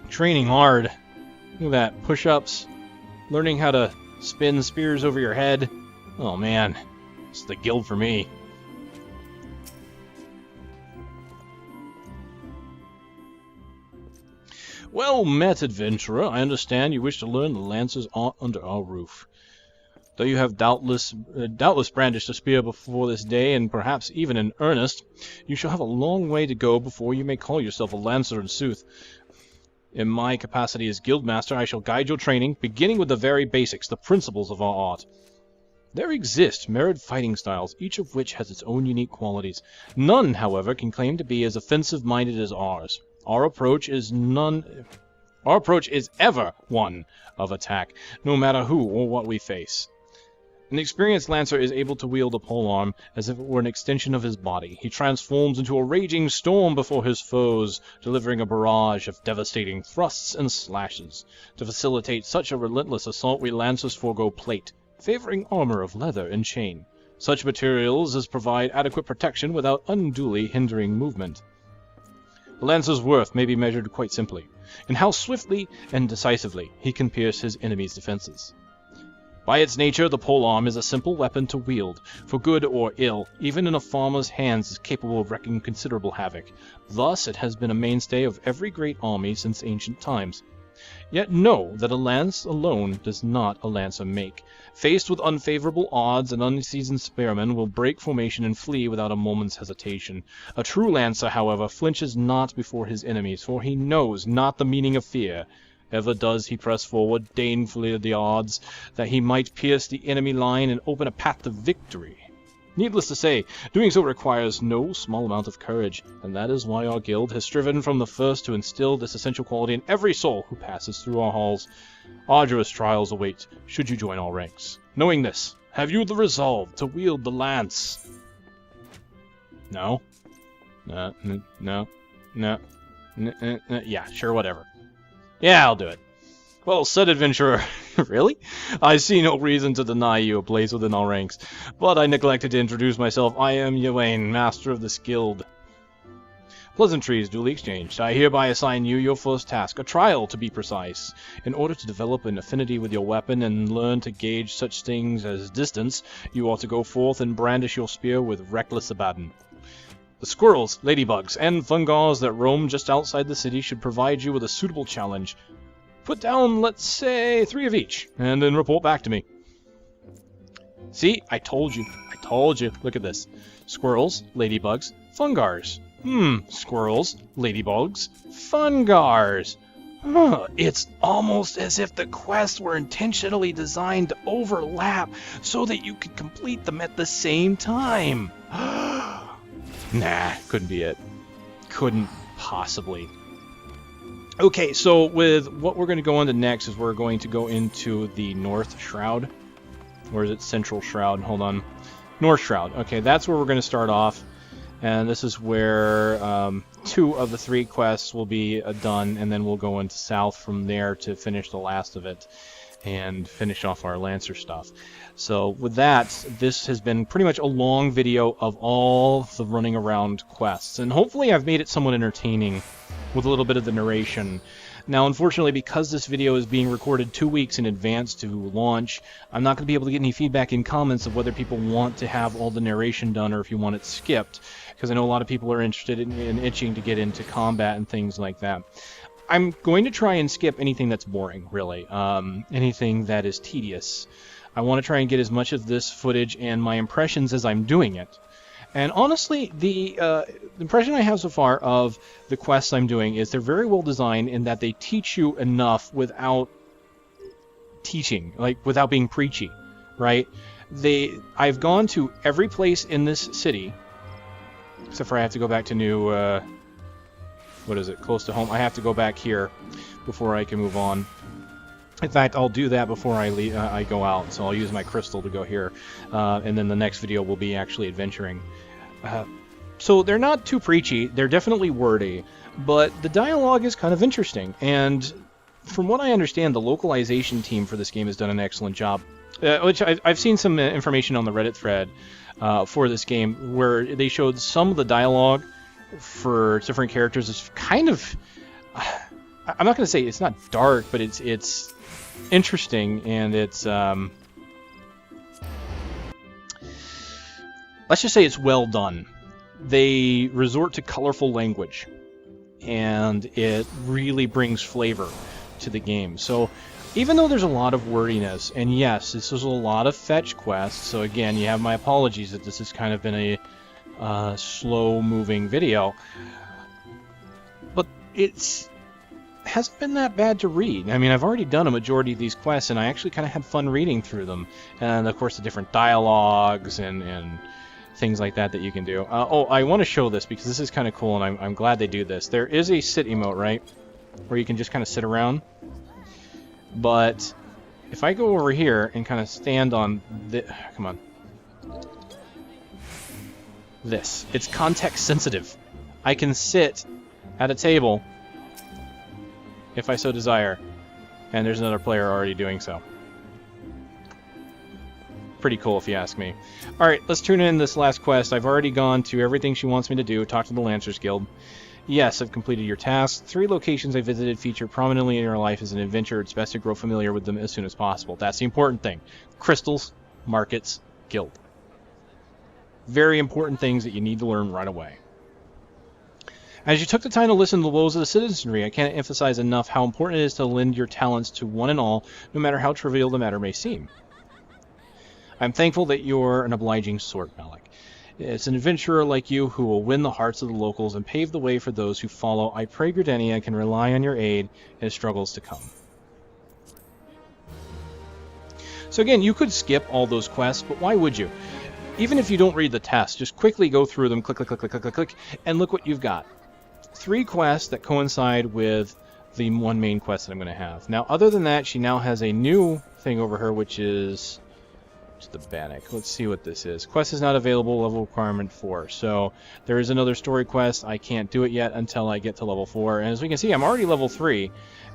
Training hard. Look at that. Push-ups. Learning how to spin spears over your head. Oh man, it's the guild for me. Well met, adventurer. I understand you wish to learn the Lancers under our roof. Though you have doubtless brandished a spear before this day, and perhaps even in earnest, you shall have a long way to go before you may call yourself a Lancer in sooth. In my capacity as Guildmaster, I shall guide your training, beginning with the very basics, the principles of our art. There exist mirrored fighting styles, each of which has its own unique qualities. None, however, can claim to be as offensive-minded as ours. Our approach is ever one of attack, no matter who or what we face. An experienced Lancer is able to wield a polearm as if it were an extension of his body. He transforms into a raging storm before his foes, delivering a barrage of devastating thrusts and slashes. To facilitate such a relentless assault, we Lancers forego plate, favoring armor of leather and chain. Such materials as provide adequate protection without unduly hindering movement. The Lancer's worth may be measured quite simply, in how swiftly and decisively he can pierce his enemy's defenses. By its nature, the polearm is a simple weapon to wield, for good or ill, even in a farmer's hands is capable of wreaking considerable havoc. Thus, it has been a mainstay of every great army since ancient times. Yet know that a lance alone does not a Lancer make. Faced with unfavorable odds, an unseasoned spearman will break formation and flee without a moment's hesitation. A true Lancer, however, flinches not before his enemies, for he knows not the meaning of fear. Ever does he press forward, disdainfully of the odds, that he might pierce the enemy line and open a path to victory. Needless to say, doing so requires no small amount of courage, and that is why our guild has striven from the first to instill this essential quality in every soul who passes through our halls. Arduous trials await, should you join our ranks. Knowing this, have you the resolve to wield the lance? No? No. Yeah, sure, whatever. Yeah, I'll do it. Well said, adventurer. Really? I see no reason to deny you a place within our ranks, but I neglected to introduce myself. I am Ywain, master of this guild. Pleasantries duly exchanged. I hereby assign you your first task, a trial to be precise. In order to develop an affinity with your weapon and learn to gauge such things as distance, you ought to go forth and brandish your spear with reckless abandon. The squirrels, ladybugs, and fungars that roam just outside the city should provide you with a suitable challenge. Put down, let's say, 3 of each, and then report back to me. See? I told you. Look at this. Squirrels, ladybugs, fungars. Squirrels, ladybugs, fungars. It's almost as if the quests were intentionally designed to overlap so that you could complete them at the same time. Nah, couldn't be it. Couldn't possibly. Okay, so with what we're going to go into next is we're going to go into the North Shroud. Or is it Central Shroud? Hold on. North Shroud. Okay, that's where we're going to start off. And this is where 2 of the 3 quests will be done, and then we'll go into South from there to finish the last of it and finish off our Lancer stuff. So with that, this has been pretty much a long video of all the running around quests, and hopefully I've made it somewhat entertaining with a little bit of the narration. Now, unfortunately, because this video is being recorded 2 weeks in advance to launch, I'm not going to be able to get any feedback in comments of whether people want to have all the narration done or if you want it skipped, because I know a lot of people are interested in itching to get into combat and things like that. I'm going to try and skip anything that's boring, really, anything that is tedious. I want to try and get as much of this footage and my impressions as I'm doing it. And honestly, the impression I have so far of the quests I'm doing is they're very well designed in that they teach you enough without teaching, like without being preachy, right? I've gone to every place in this city, except for I have to go back to new, what is it, close to home. I have to go back here before I can move on. In fact, I'll do that before I leave, I go out, so I'll use my crystal to go here, and then the next video will be actually adventuring. So they're not too preachy, they're definitely wordy, but the dialogue is kind of interesting, and from what I understand, the localization team for this game has done an excellent job, which I've seen some information on the Reddit thread for this game, where they showed some of the dialogue for different characters is kind of... I'm not going to say it's not dark, but it's interesting, and it's... let's just say it's well done. They resort to colorful language, and it really brings flavor to the game. So even though there's a lot of wordiness, and yes, this is a lot of fetch quests, so again, you have my apologies that this has kind of been a slow-moving video, but hasn't been that bad to read. I mean, I've already done a majority of these quests, and I actually kind of had fun reading through them. And, of course, the different dialogues and things like that you can do. Oh, I want to show this because this is kind of cool, and I'm glad they do this. There is a sit emote, right? Where you can just kind of sit around. But if I go over here and kind of stand on this... Come on. This. It's context sensitive. I can sit at a table if I so desire, and there's another player already doing so. Pretty cool if you ask me. Alright, let's tune in this last quest. I've already gone to everything she wants me to do, talk to the Lancers Guild. Yes, I've completed your task. 3 locations I visited feature prominently in your life as an adventurer. It's best to grow familiar with them as soon as possible. That's the important thing. Crystals, markets, guild. Very important things that you need to learn right away. As you took the time to listen to the woes of the citizenry, I can't emphasize enough how important it is to lend your talents to one and all, no matter how trivial the matter may seem. I'm thankful that you're an obliging sort, Malik. It's an adventurer like you who will win the hearts of the locals and pave the way for those who follow. I pray Gridania can rely on your aid in struggles to come. So again, you could skip all those quests, but why would you? Even if you don't read the test, just quickly go through them, click, click, click, click, click, click, click, and look what you've got. 3 quests that coincide with the one main quest that I'm going to have. Now, other than that, she now has a new thing over her, which is the Bannock. Let's see what this is. Quest is not available, level requirement 4. So there is another story quest. I can't do it yet until I get to level 4. And as we can see, I'm already level 3,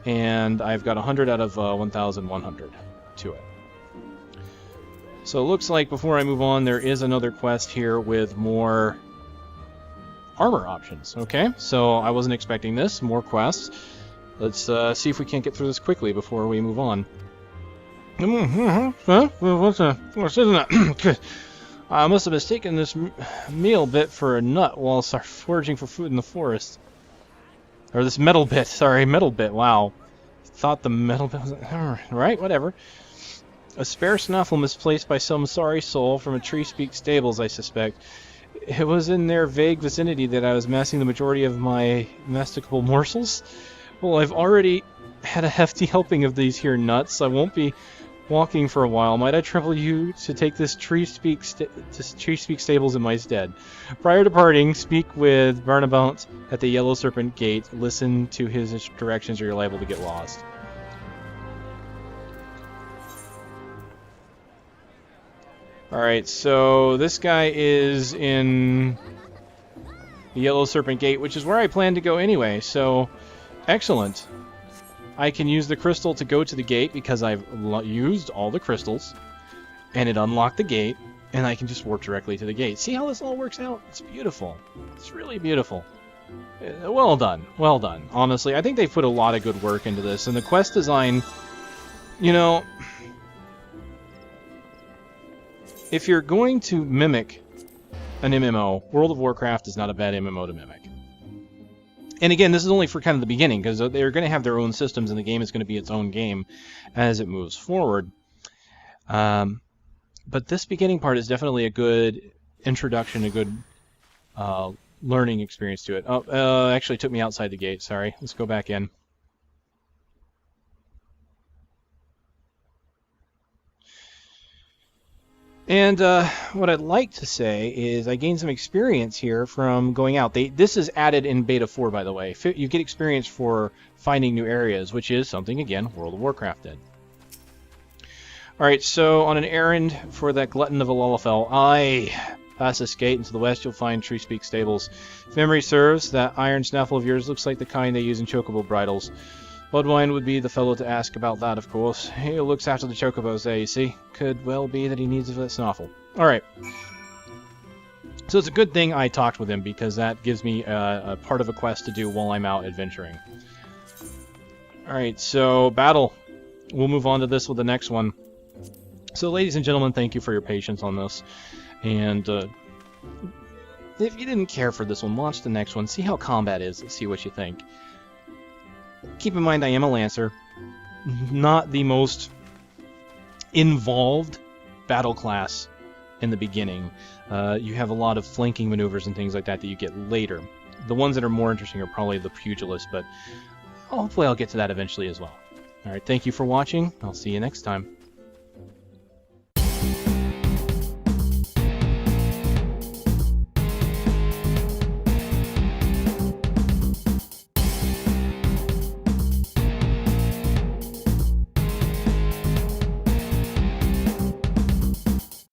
and I've got 100 out of 1,100 to it. So it looks like before I move on, there is another quest here with more armor options. Okay, so I wasn't expecting this. More quests. Let's see if we can't get through this quickly before we move on. What's in that? I must have mistaken this meal bit for a nut while foraging for food in the forest. Or this metal bit, sorry, metal bit, wow. Thought the metal bit was... Right, whatever. A spare snuffle misplaced by some sorry soul from a Tree Speak stables, I suspect. It was in their vague vicinity that I was massing the majority of my masticable morsels. Well, I've already had a hefty helping of these here nuts. I won't be walking for a while. Might I trouble you to take this Tree Speak stables in my stead? Prior to parting, speak with Barnabout at the Yellow Serpent Gate. Listen to his directions or you're liable to get lost. Alright, so this guy is in the Yellow Serpent Gate, which is where I plan to go anyway, so excellent. I can use the crystal to go to the gate because I've used all the crystals, and it unlocked the gate, and I can just warp directly to the gate. See how this all works out? It's beautiful. It's really beautiful. Well done, well done. Honestly, I think they put a lot of good work into this, and the quest design, you know, if you're going to mimic an MMO, World of Warcraft is not a bad MMO to mimic. And again, this is only for kind of the beginning, because they're going to have their own systems, and the game is going to be its own game as it moves forward. But this beginning part is definitely a good introduction, a good learning experience to it. Oh, actually took me outside the gate, sorry. Let's go back in. And what I'd like to say is I gained some experience here from going out. This is added in Beta 4, by the way. You get experience for finding new areas, which is something, again, World of Warcraft did. Alright, so on an errand for that glutton of a Lullafell, past this gate into the west, you'll find Treespeak Stables. If memory serves, that iron snaffle of yours looks like the kind they use in chocobo bridles. Bloodwine would be the fellow to ask about that, of course. He looks after the chocobos there, you see. Could well be that he needs that snaffle. Alright. So it's a good thing I talked with him, because that gives me a part of a quest to do while I'm out adventuring. Alright, so battle. We'll move on to this with the next one. So ladies and gentlemen, thank you for your patience on this. And if you didn't care for this one, watch the next one. See how combat is. See what you think. Keep in mind I am a Lancer. Not the most involved battle class in the beginning. You have a lot of flanking maneuvers and things like that you get later. The ones that are more interesting are probably the Pugilist, but hopefully I'll get to that eventually as well. Alright, thank you for watching. I'll see you next time.